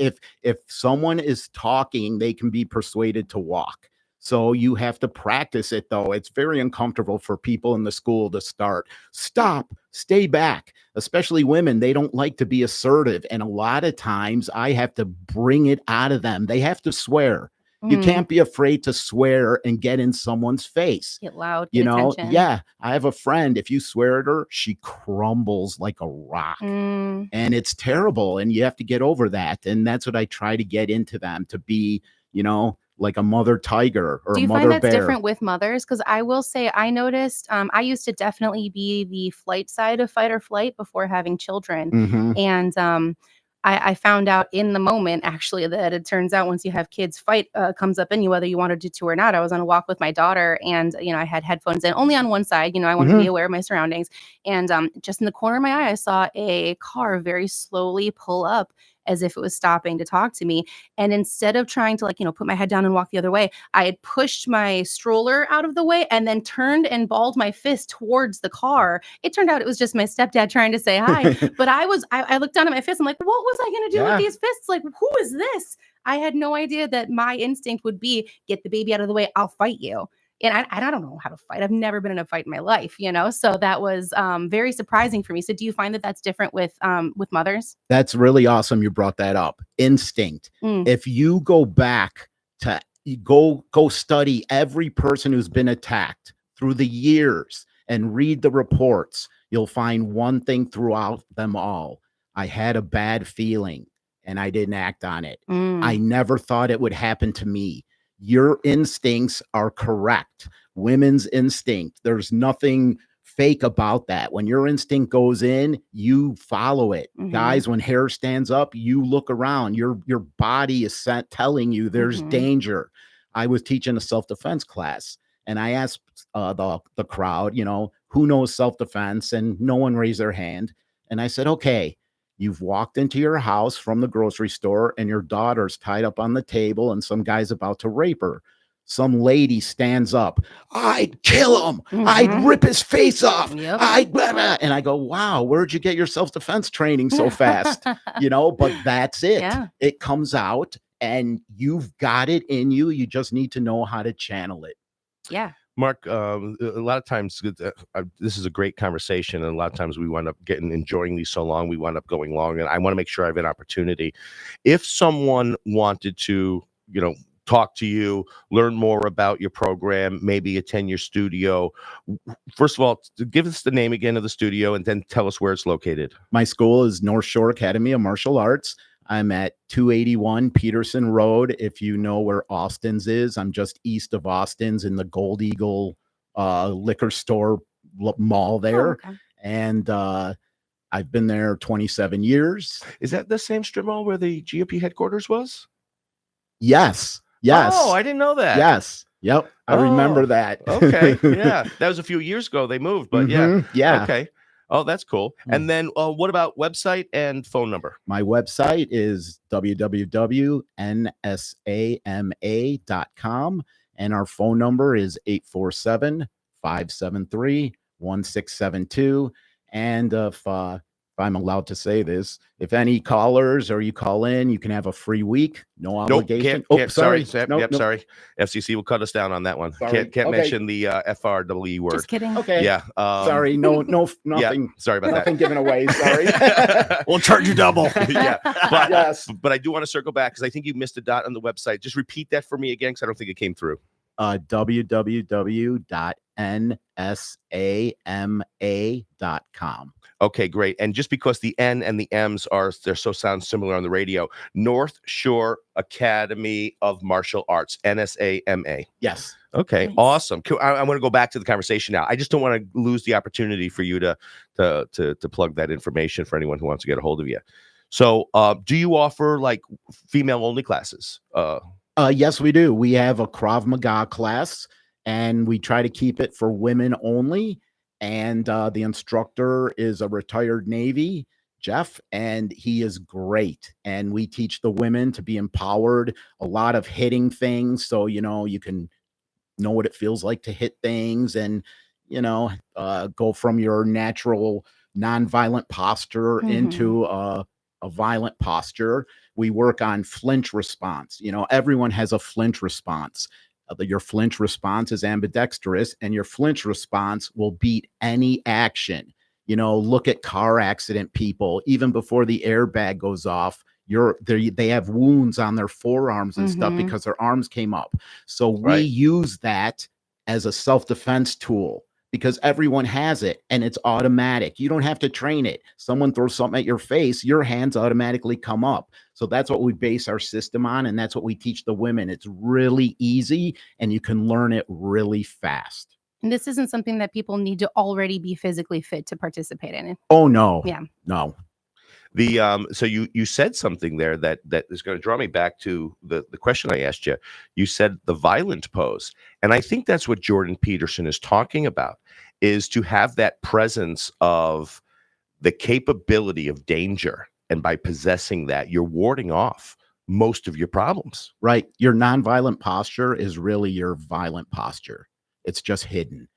If someone is talking, they can be persuaded to walk. So you have to practice it, though. It's very uncomfortable for people in the school to start. Stop, stay back, especially women. They don't like to be assertive. And a lot of times I have to bring it out of them. They have to swear. You can't be afraid to swear and get in someone's face. Get loud. Get attention. Yeah. I have a friend. If you swear at her, she crumbles like a rock. And it's terrible. And you have to get over that. And that's what I try to get into them, to be, like a mother tiger or a mother bear. Do you find that's different with mothers? Because I will say I noticed I used to definitely be the flight side of fight or flight before having children. And I found out in the moment, actually, that it turns out once you have kids, fight comes up in you, whether you wanted to or not. I was on a walk with my daughter, and I had headphones in only on one side. I wanted to be aware of my surroundings. And just in the corner of my eye, I saw a car very slowly pull up, as if it was stopping to talk to me. And instead of trying to put my head down and walk the other way, I had pushed my stroller out of the way and then turned and balled my fist towards the car. It turned out it was just my stepdad trying to say hi. But I looked down at my fist. I'm like, what was I going to do with these fists? Like, who is this? I had no idea that my instinct would be, get the baby out of the way. I'll fight you. And I don't know how to fight. I've never been in a fight in my life, So that was very surprising for me. So do you find that that's different with mothers? That's really awesome. You brought that up. Instinct. If you go back to go study every person who's been attacked through the years and read the reports, you'll find one thing throughout them all. I had a bad feeling and I didn't act on it. I never thought it would happen to me. Your instincts are correct. Women's instinct. There's nothing fake about that. When your instinct goes in, you follow it. Guys, when hair stands up, you look around. Your body is telling you there's danger. I was teaching a self-defense class, and I asked the crowd, who knows self-defense? And no one raised their hand. And I said, okay, you've walked into your house from the grocery store and your daughter's tied up on the table and some guy's about to rape her. Some lady stands up. I'd kill him. I'd rip his face off. And I go, wow, where'd you get your self-defense training so fast? But that's it. Yeah. It comes out. and you've got it in you. You just need to know how to channel it. Yeah. Mark, a lot of times this is a great conversation, and a lot of times we wind up enjoying these so long, we wind up going long, and I want to make sure I have an opportunity. If someone wanted to, talk to you, learn more about your program, maybe attend your studio, first of all, give us the name again of the studio, and then tell us where it's located. My school is North Shore Academy of Martial Arts. I'm at 281 Peterson Road. If you know where Austin's is, I'm just east of Austin's in the Gold Eagle liquor store mall there. Oh, okay. And I've been there 27 years. Is that the same strip mall where the GOP headquarters was? Yes. Oh, I didn't know that. Yes. Yep. I remember that. Okay. Yeah. That was a few years ago they moved, but Yeah. Okay. Oh, that's cool. And then what about website and phone number? My website is www.nsama.com, and our phone number is 847-573-1672. And if I'm allowed to say this, if any callers or you call in, you can have a free week, no obligation. Can't, sorry. Nope. Sorry. FCC will cut us down on that one. Sorry. Can't Okay. mention the FRW word. Just kidding. Okay. Yeah. Sorry. No, nothing. Yeah, sorry about Nothing given away. Sorry. We'll charge you double. Yeah. But, Yes. but I do want to circle back because I think you missed a dot on the website. Just repeat that for me again because I don't think it came through. www.nsama.com. Okay, great. And just because the N and the M's they're so sound similar on the radio, North Shore Academy of Martial Arts, NSAMA. Yes. Okay, Nice. awesome. I want to go back to the conversation now. I just don't want to lose the opportunity for you to plug that information for anyone who wants to get a hold of you. So, do you offer like female only classes? Yes, we do. We have a Krav Maga class, and we try to keep it for women only. And the instructor is a retired Navy, Jeff, and he is great. And we teach the women to be empowered, a lot of hitting things. So, you can know what it feels like to hit things and, go from your natural nonviolent posture into a violent posture. We work on flinch response. Everyone has a flinch response. Your flinch response is ambidextrous, and your flinch response will beat any action. Look at car accident people. Even before the airbag goes off, they have wounds on their forearms and stuff because their arms came up. So we use that as a self-defense tool because everyone has it and it's automatic. You don't have to train it. Someone throws something at your face, your hands automatically come up. So that's what we base our system on, and that's what we teach the women. It's really easy, and you can learn it really fast. And this isn't something that people need to already be physically fit to participate in. Oh, no. Yeah. No. So you said something there that is going to draw me back to the question I asked you. You said the violent pose, and I think that's what Jordan Peterson is talking about, is to have that presence of the capability of danger, and by possessing that, you're warding off most of your problems. Right. Your nonviolent posture is really your violent posture. It's just hidden.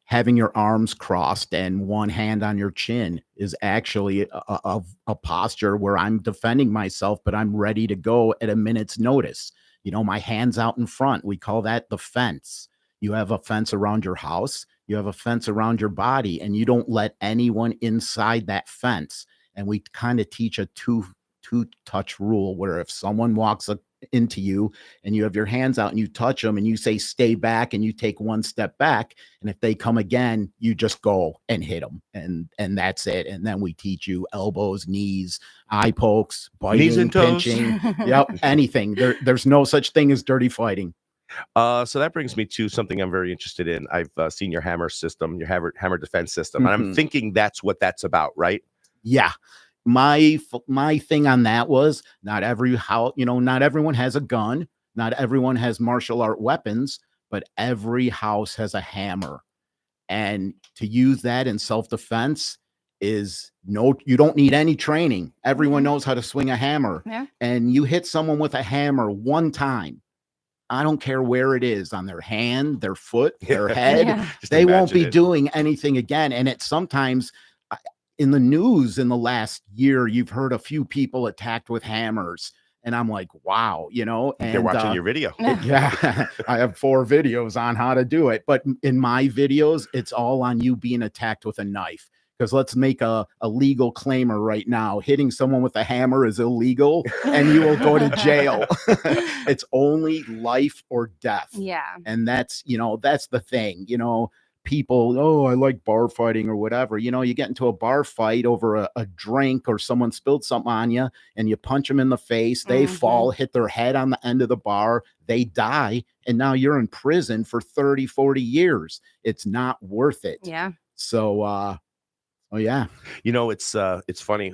Having your arms crossed and one hand on your chin is actually a posture where I'm defending myself, but I'm ready to go at a minute's notice. My hands out in front. We call that the fence. You have a fence around your house. You have a fence around your body, and you don't let anyone inside that fence. And we kind of teach a two-touch rule where if someone walks into you and you have your hands out and you touch them and you say stay back and you take one step back, and if they come again, you just go and hit them, and that's it. And then we teach you elbows, knees, eye pokes, biting, Knees and toes. pinching. Yep, anything. There's no such thing as dirty fighting. So that brings me to something I'm very interested in. I've seen your hammer system, your hammer defense system, and I'm thinking that's what that's about, right? Yeah. My thing on that was not everyone has a gun. Not everyone has martial art weapons, but every house has a hammer. And to use that in self-defense you don't need any training. Everyone knows how to swing a hammer. Yeah. And you hit someone with a hammer one time. I don't care where it is, on their hand, their foot, their head. Yeah. They won't be doing anything again. And it's sometimes in the news in the last year, you've heard a few people attacked with hammers, And I'm like, wow, They're watching your video. yeah, I have 4 videos on how to do it. But in my videos, it's all on you being attacked with a knife. Because let's make a legal claimer right now. Hitting someone with a hammer is illegal and you will go to jail. It's only life or death. Yeah. And that's the thing. People, oh, I like bar fighting or whatever. You get into a bar fight over a drink or someone spilled something on you and you punch them in the face. They fall, hit their head on the end of the bar. They die. And now you're in prison for 30, 40 years. It's not worth it. Yeah. So, oh yeah. It's funny.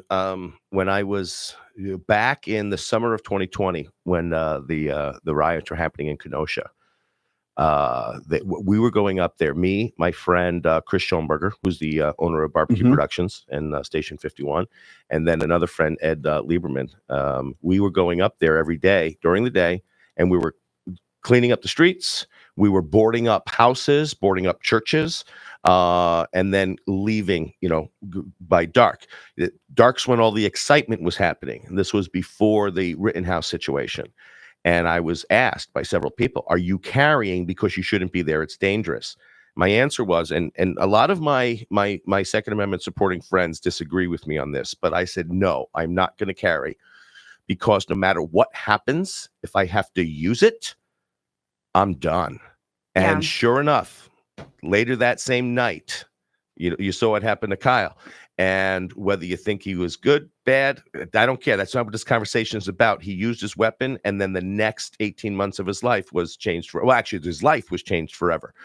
When I was back in the summer of 2020, when the riots were happening in Kenosha, we were going up there. Me, my friend Chris Schoenberger, who's the owner of Barbecue Productions and Station 51, and then another friend Ed Lieberman. We were going up there every day during the day, and we were cleaning up the streets. We were boarding up houses, boarding up churches, and then leaving, by dark. Dark's when all the excitement was happening. And this was before the Rittenhouse situation. And I was asked by several people, are you carrying because you shouldn't be there? It's dangerous. My answer was, and a lot of my Second Amendment supporting friends disagree with me on this, but I said, no, I'm not going to carry, because no matter what happens, if I have to use it, I'm done. Yeah. And sure enough, later that same night, you saw what happened to Kyle. And whether you think he was good, bad, I don't care. That's not what this conversation is about. He used his weapon, and then the next 18 months of his life was changed. His life was changed forever.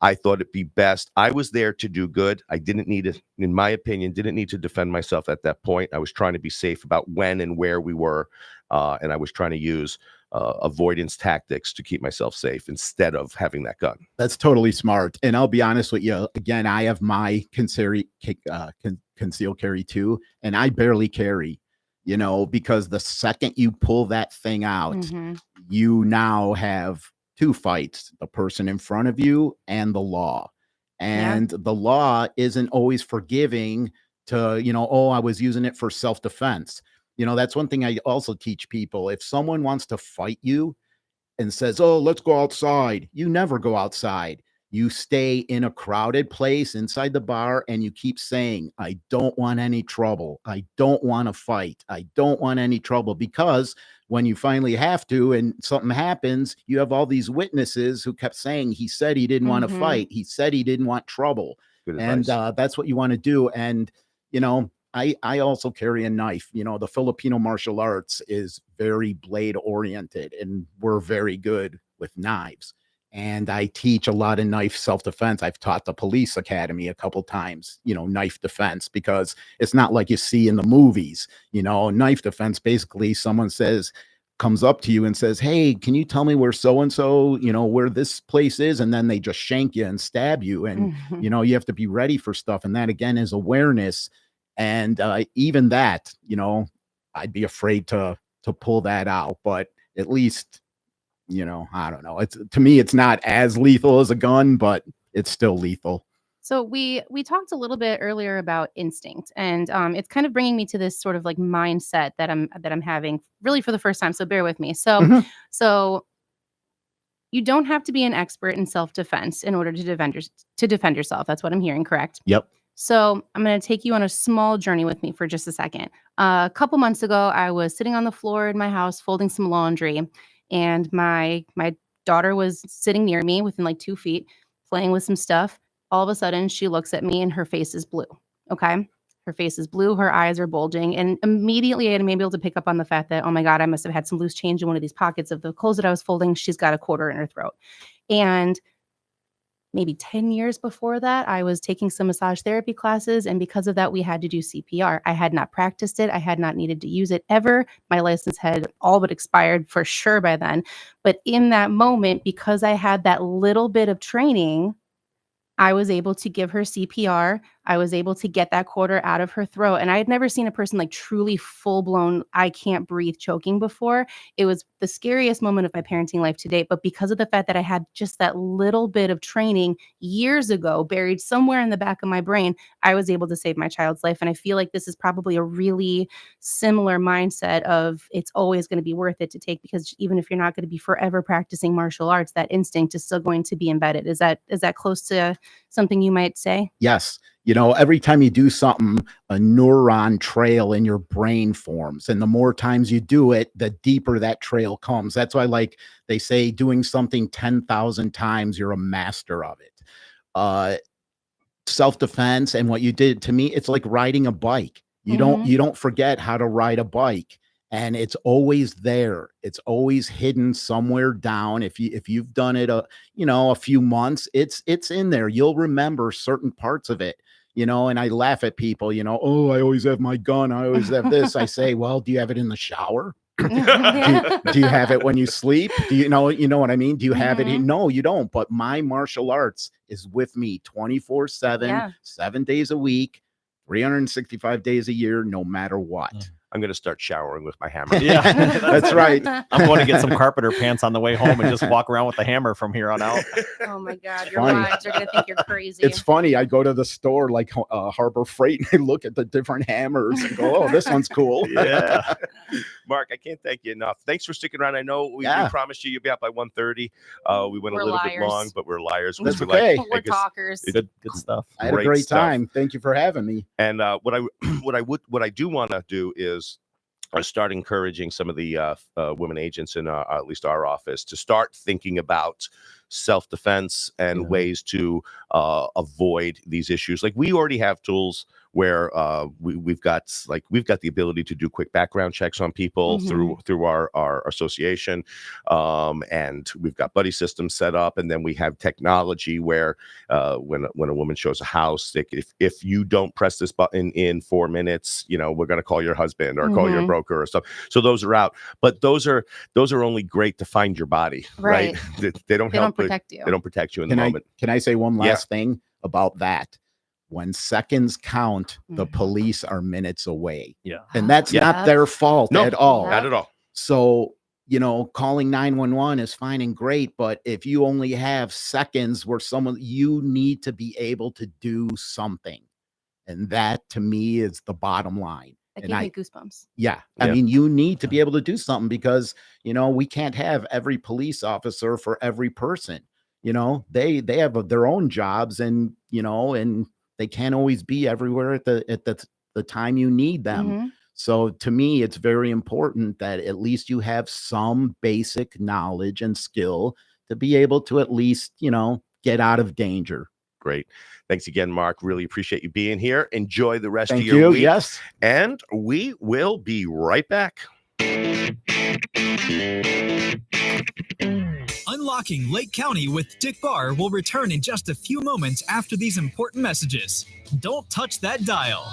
I thought it'd be best. I was there to do good. I didn't need to, in my opinion, didn't need to defend myself at that point. I was trying to be safe about when and where we were, and I was trying to use avoidance tactics to keep myself safe instead of having that gun. That's totally smart. And I'll be honest with you. Again, I have my concealed carry too, and I barely carry, because the second you pull that thing out, you now have 2 fights: the person in front of you and the law. And the law isn't always forgiving to, oh, I was using it for self-defense. That's one thing I also teach people. If someone wants to fight you and says, oh, let's go outside, you never go outside. You stay in a crowded place inside the bar and you keep saying, I don't want any trouble. I don't want to fight. I don't want any trouble. Because when you finally have to and something happens, you have all these witnesses who kept saying he said he didn't want to fight. He said he didn't want trouble. Good and advice. that's what you want to do. And, I also carry a knife. The Filipino martial arts is very blade oriented, and we're very good with knives. And I teach a lot of knife self-defense. I've taught the police academy a couple times, knife defense, because it's not like you see in the movies. Knife defense, basically someone comes up to you and says, hey, can you tell me where so-and-so, where this place is? And then they just shank you and stab you. And, you have to be ready for stuff. And that, again, is awareness. And even that, I'd be afraid to pull that out. But at least, I don't know. To me, it's not as lethal as a gun, but it's still lethal. So we talked a little bit earlier about instinct, and it's kind of bringing me to this sort of like mindset that I'm having really for the first time. So bear with me. So you don't have to be an expert in self-defense in order to defend yourself. That's what I'm hearing, correct? Yep. So I'm going to take you on a small journey with me for just a second. A couple months ago, I was sitting on the floor in my house folding some laundry, and my daughter was sitting near me within like 2 feet, playing with some stuff. All of a sudden, she looks at me and her face is blue. Okay. Her face is blue. Her eyes are bulging. And immediately I'm able to pick up on the fact that, oh my God, I must have had some loose change in one of these pockets of the clothes that I was folding. She's got a quarter in her throat. And maybe 10 years before that, I was taking some massage therapy classes. And because of that, we had to do CPR. I had not practiced it. I had not needed to use it ever. My license had all but expired for sure by then. But in that moment, because I had that little bit of training, I was able to give her CPR. I was able to get that quarter out of her throat. And I had never seen a person like truly full blown, I can't breathe choking before. It was the scariest moment of my parenting life to date. But because of the fact that I had just that little bit of training years ago buried somewhere in the back of my brain, I was able to save my child's life. And I feel like this is probably a really similar mindset of it's always going to be worth it to take, because even if you're not going to be forever practicing martial arts, that instinct is still going to be embedded. Is that close to something you might say? Yes. You know, every time you do something, a neuron trail in your brain forms. And the more times you do it, the deeper that trail comes. That's why, like they say, doing something 10,000 times, you're a master of it. Self-defense and what you did to me, it's like riding a bike. You don't forget how to ride a bike. And it's always there. It's always hidden somewhere down. If you've done it a few months, it's in there. You'll remember certain parts of it. And I laugh at people, oh, I always have my gun. I always have this. I say, well, do you have it in the shower? do you have it when you sleep? Do you know what I mean? Do you have it? No, you don't. But my martial arts is with me 24/7, 7 days a week, 365 days a year, no matter what. I'm going to start showering with my hammer. Yeah, That's right. I'm going to get some carpenter pants on the way home and just walk around with the hammer from here on out. Oh my God, It's your funny. wives are going to think you're crazy. It's funny. I go to the store like Harbor Freight and I look at the different hammers and go, oh, this one's cool. Yeah. Mark, I can't thank you enough. Thanks for sticking around. I know we promised you'd be out by 1:30. We went We're a little bit liars. long, but we're liars. That's We okay. We're talkers. Good stuff. I had a great time. Thank you for having me. And what I do want to do is start encouraging some of the women agents in at least our office to start thinking about self-defense and ways to avoid these issues. Like, we already have tools where we've got the ability to do quick background checks on people through our association, and we've got buddy systems set up, and then we have technology where when a woman shows a house, if you don't press this button in 4 minutes, we're going to call your husband or call your broker or stuff. So those are out, but those are only great to find your body, right? They don't help protect you. They don't protect you in the moment. Can I say one last thing about that? When seconds count, the police are minutes away. Yeah. And that's not their fault at all. Not at all. So, calling 911 is fine and great, but if you only have seconds where you need to be able to do something. And that to me is the bottom line. That gave me goosebumps. Yeah. I mean, you need to be able to do something because, we can't have every police officer for every person. They have their own jobs and they can't always be everywhere at the time you need them. So to me, it's very important that at least you have some basic knowledge and skill to be able to at least, get out of danger. Great. Thanks again, Mark. Really appreciate you being here. Enjoy the rest of your week. Yes. And we will be right back. Unlocking Lake County with Dick Barr will return in just a few moments after these important messages. Don't touch that dial.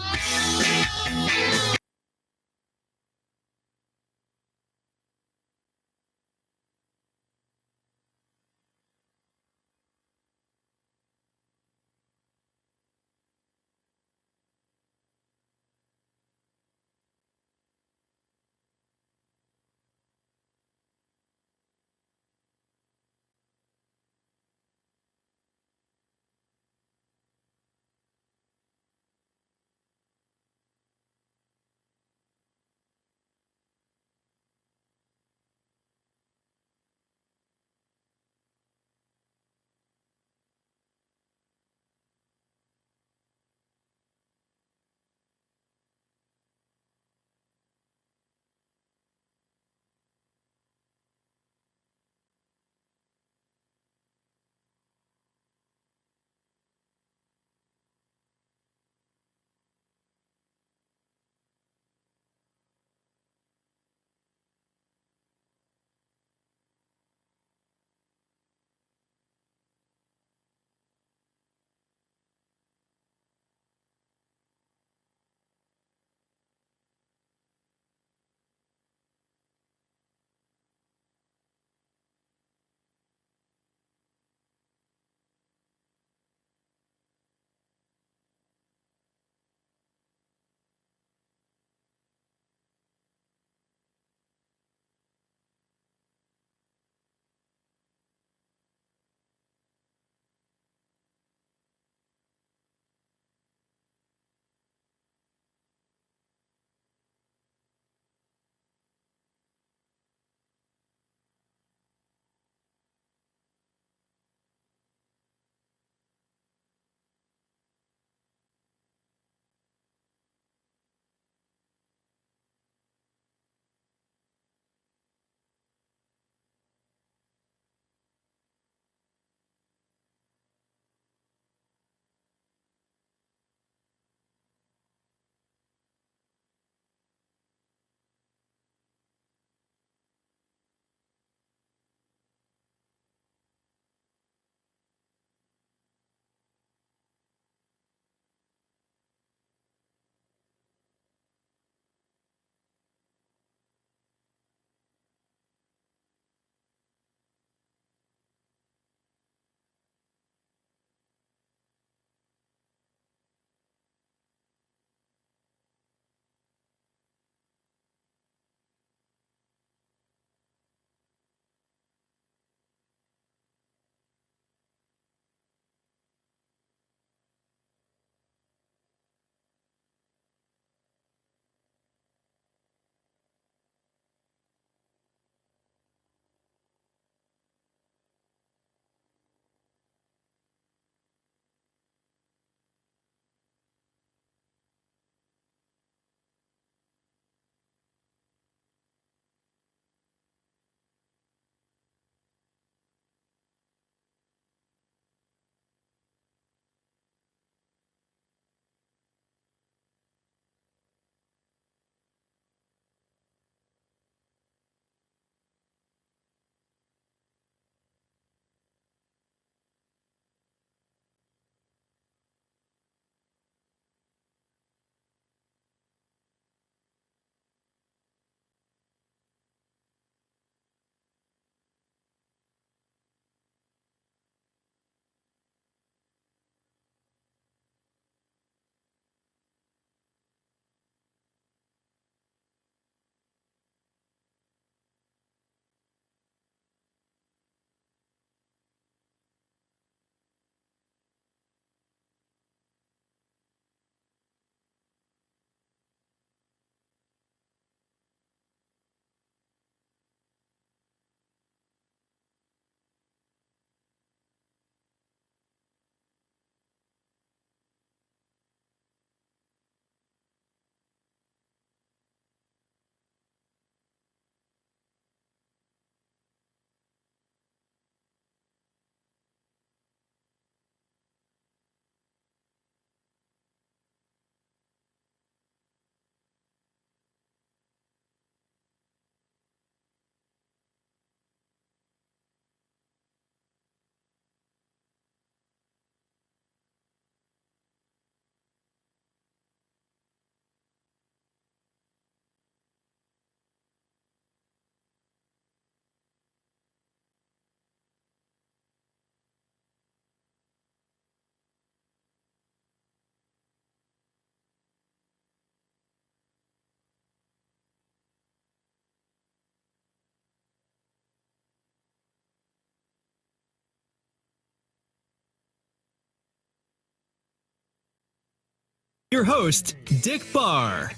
your host, Dick Barr.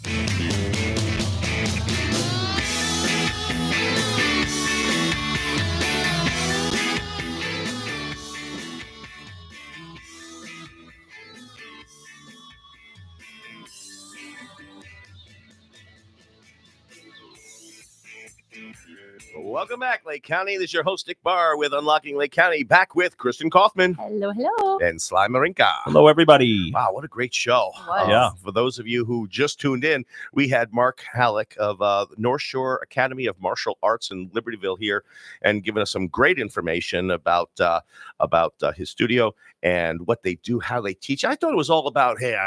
Welcome back, Lake County. This is your host, Dick Barr, with Unlocking Lake County. Back with Kristen Kaufman Hello. and Sly Marinka. Hello, everybody. Wow, what a great show. Was. Yeah. For those of you who just tuned in, we had Marc Halleck of North Shore Academy of Martial Arts in Libertyville here and giving us some great information about his studio and what they do, how they teach. I thought it was all about, hey,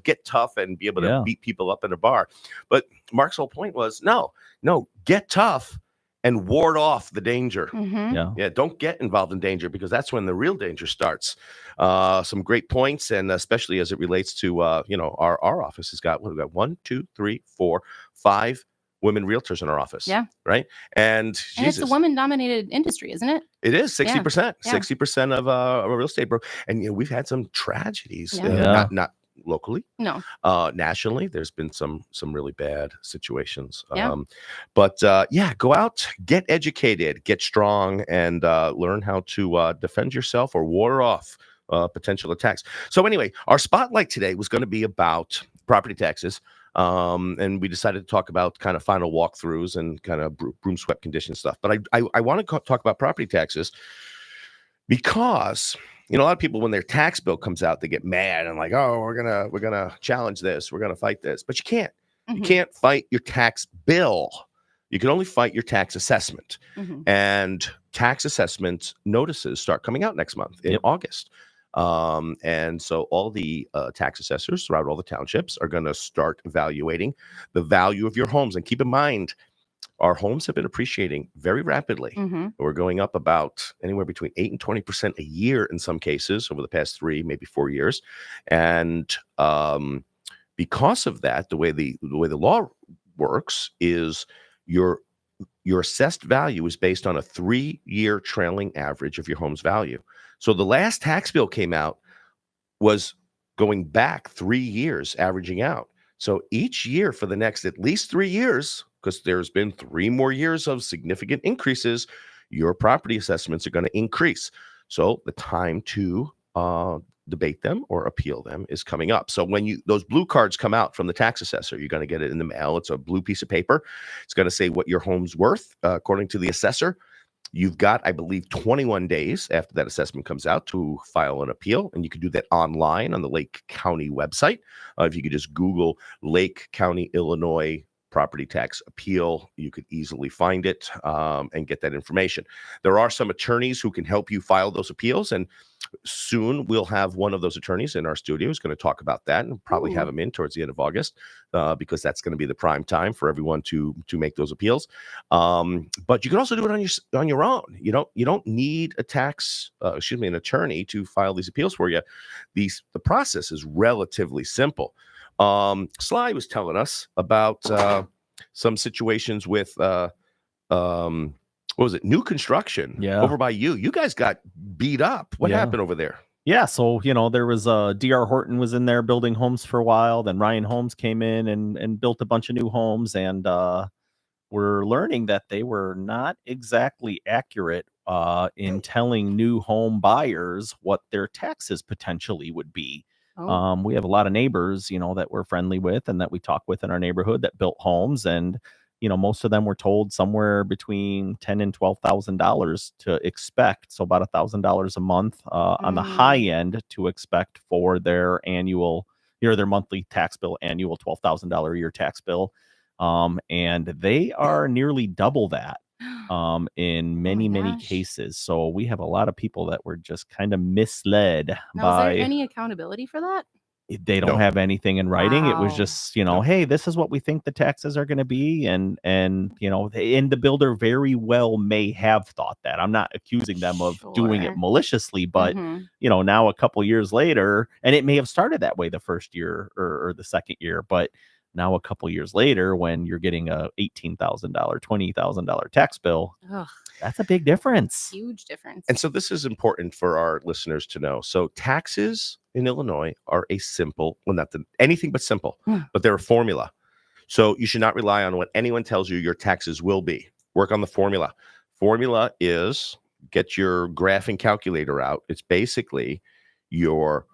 get tough and be able to beat people up in a bar. But Mark's whole point was, no, get tough and ward off the danger. Mm-hmm. Yeah, don't get involved in danger, because that's when the real danger starts. Some great points, and especially as it relates to our office has got, what, we've got 1, 2, 3, 4, 5 women realtors in our office. Yeah. Right. And it's a woman-dominated industry, isn't it? it is 60%, Yeah. 60% of a real estate bro. And we've had some tragedies, not locally, No. Nationally. There's been some really bad situations. Yeah. But go out, get educated, get strong, and learn how to defend yourself or ward off potential attacks. So anyway, our spotlight today was going to be about property taxes. And we decided to talk about kind of final walkthroughs and kind of broom swept condition stuff. But I want to talk about property taxes because a lot of people, when their tax bill comes out, they get mad and like, oh, we're gonna challenge this, we're gonna fight this. But you can't. Mm-hmm. You can't fight your tax bill. You can only fight your tax assessment. Mm-hmm. And tax assessment notices start coming out next month in August. And so all the tax assessors throughout all the townships are going to start evaluating the value of your homes. And keep in mind, our homes have been appreciating very rapidly. Mm-hmm. We're going up about anywhere between 8 and 20% a year in some cases over the past 3, maybe 4 years. And because of that, the way the law works is your assessed value is based on a 3-year trailing average of your home's value. So the last tax bill came out was going back 3 years, averaging out. So each year for the next at least 3 years, because there's been 3 more years of significant increases, your property assessments are going to increase. So the time to debate them or appeal them is coming up. So when those blue cards come out from the tax assessor, you're going to get it in the mail. It's a blue piece of paper. It's going to say what your home's worth according to the assessor. You've got, I believe, 21 days after that assessment comes out to file an appeal, and you can do that online on the Lake County website. If you could just Google Lake County, Illinois property tax appeal, you could easily find it and get that information. There are some attorneys who can help you file those appeals, and soon we'll have one of those attorneys in our studio who's going to talk about that, and probably have him in towards the end of August because that's going to be the prime time for everyone to make those appeals. But you can also do it on your own. You don't need an attorney to file these appeals for you. The process is relatively simple. Sly was telling us about some situations with what was it? New construction over by you. You guys got beat up. What happened over there? Yeah, so there was D.R. Horton was in there building homes for a while. Then Ryan Holmes came in and built a bunch of new homes, and we're learning that they were not exactly accurate in telling new home buyers what their taxes potentially would be. We have a lot of neighbors, that we're friendly with and that we talk with in our neighborhood that built homes, and most of them were told somewhere between $10,000 and $12,000 to expect. So about $1,000 a month on the high end to expect for their annual, their monthly tax bill, annual $12,000 a year tax bill. And they are nearly double that in many cases. So we have a lot of people that were just kind of misled by. Is there any accountability for that? They don't have anything in writing. It was just, hey, this is what we think the taxes are going to be. And the builder very well may have thought that. I'm not accusing them of doing it maliciously, but, now a couple years later, and it may have started that way the first year or the second year, but now a couple years later, when you're getting a $18,000, $20,000 tax bill, That's a big difference. Huge difference. And so this is important for our listeners to know. So taxes in Illinois are a simple, well, not anything but simple, but they're a formula. So you should not rely on what anyone tells you your taxes will be. Work on the formula. Formula is, get your graphing calculator out. It's basically your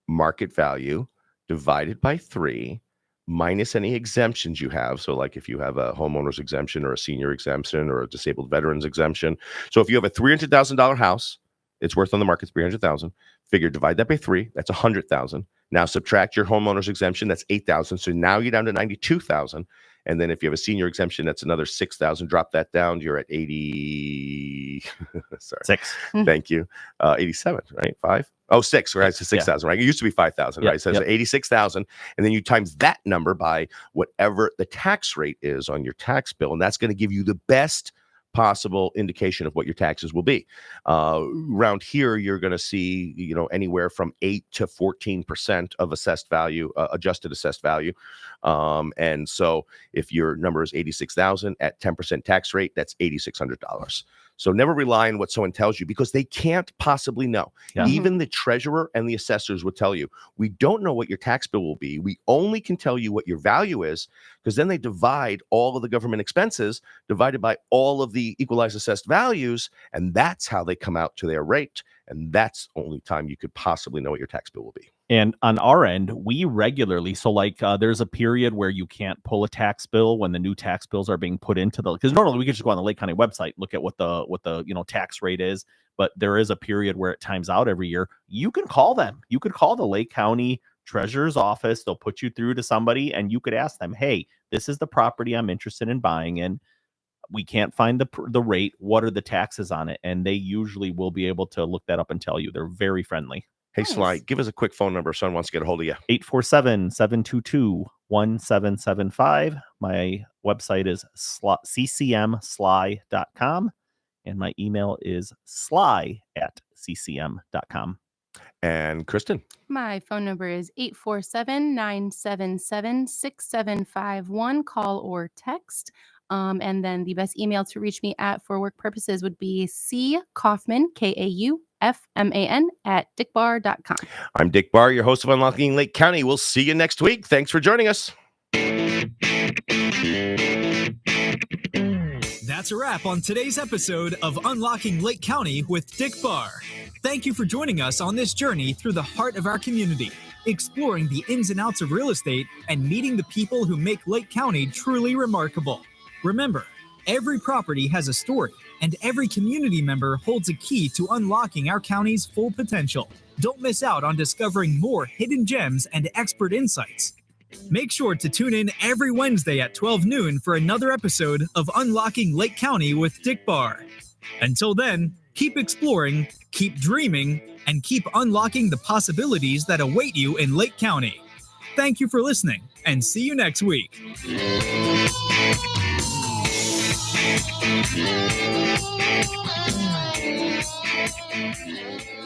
market value divided by 3 minus any exemptions you have. So like if you have a homeowner's exemption or a senior exemption or a disabled veterans exemption. So if you have a $300,000 house, it's worth on the market $300,000. Figure divide that by 3, that's $100,000. Now subtract your homeowner's exemption, that's $8,000. So now you're down to $92,000. And then if you have a senior exemption, that's another $6,000. Drop that down, you're at 80. Sorry, 6. Thank you. 87, right? 5. Oh, 6, right? So 6,000, right? It used to be 5,000, right? So 86,000. And then you times that number by whatever the tax rate is on your tax bill. And that's going to give you the best possible indication of what your taxes will be. Around here, you're going to see, anywhere from 8 to 14% of assessed value, adjusted assessed value. And so if your number is 86,000 at 10% tax rate, that's $8,600. So never rely on what someone tells you because they can't possibly know. Yeah. Even the treasurer and the assessors would tell you, we don't know what your tax bill will be. We only can tell you what your value is because then they divide all of the government expenses divided by all of the equalized assessed values. And that's how they come out to their rate. And that's the only time you could possibly know what your tax bill will be. And on our end, we regularly, so like there's a period where you can't pull a tax bill when the new tax bills are being put into because normally we could just go on the Lake County website, look at what the tax rate is, but there is a period where it times out every year. You can call them. You could call the Lake County Treasurer's office. They'll put you through to somebody and you could ask them, hey, this is the property I'm interested in buying in. We can't find the rate. What are the taxes on it? And they usually will be able to look that up and tell you. They're very friendly. Hey, Sly, give us a quick phone number if someone wants to get a hold of you. 847-722-1775. My website is ccmsly.com. And my email is sly@ccm.com. And Kristen? My phone number is 847-977-6751. Call or text. And then the best email to reach me at for work purposes would be ckaufman, KAUFMAN @dickbarr.com. I'm Dick Barr, your host of Unlocking Lake County. We'll see you next week. Thanks for joining us. That's a wrap on today's episode of Unlocking Lake County with Dick Barr. Thank you for joining us on this journey through the heart of our community, exploring the ins and outs of real estate and meeting the people who make Lake County truly remarkable. Remember, every property has a story, and every community member holds a key to unlocking our county's full potential. Don't miss out on discovering more hidden gems and expert insights. Make sure to tune in every Wednesday at 12 noon for another episode of Unlocking Lake County with Dick Barr. Until then, keep exploring, keep dreaming, and keep unlocking the possibilities that await you in Lake County. Thank you for listening, and see you next week. Thank you.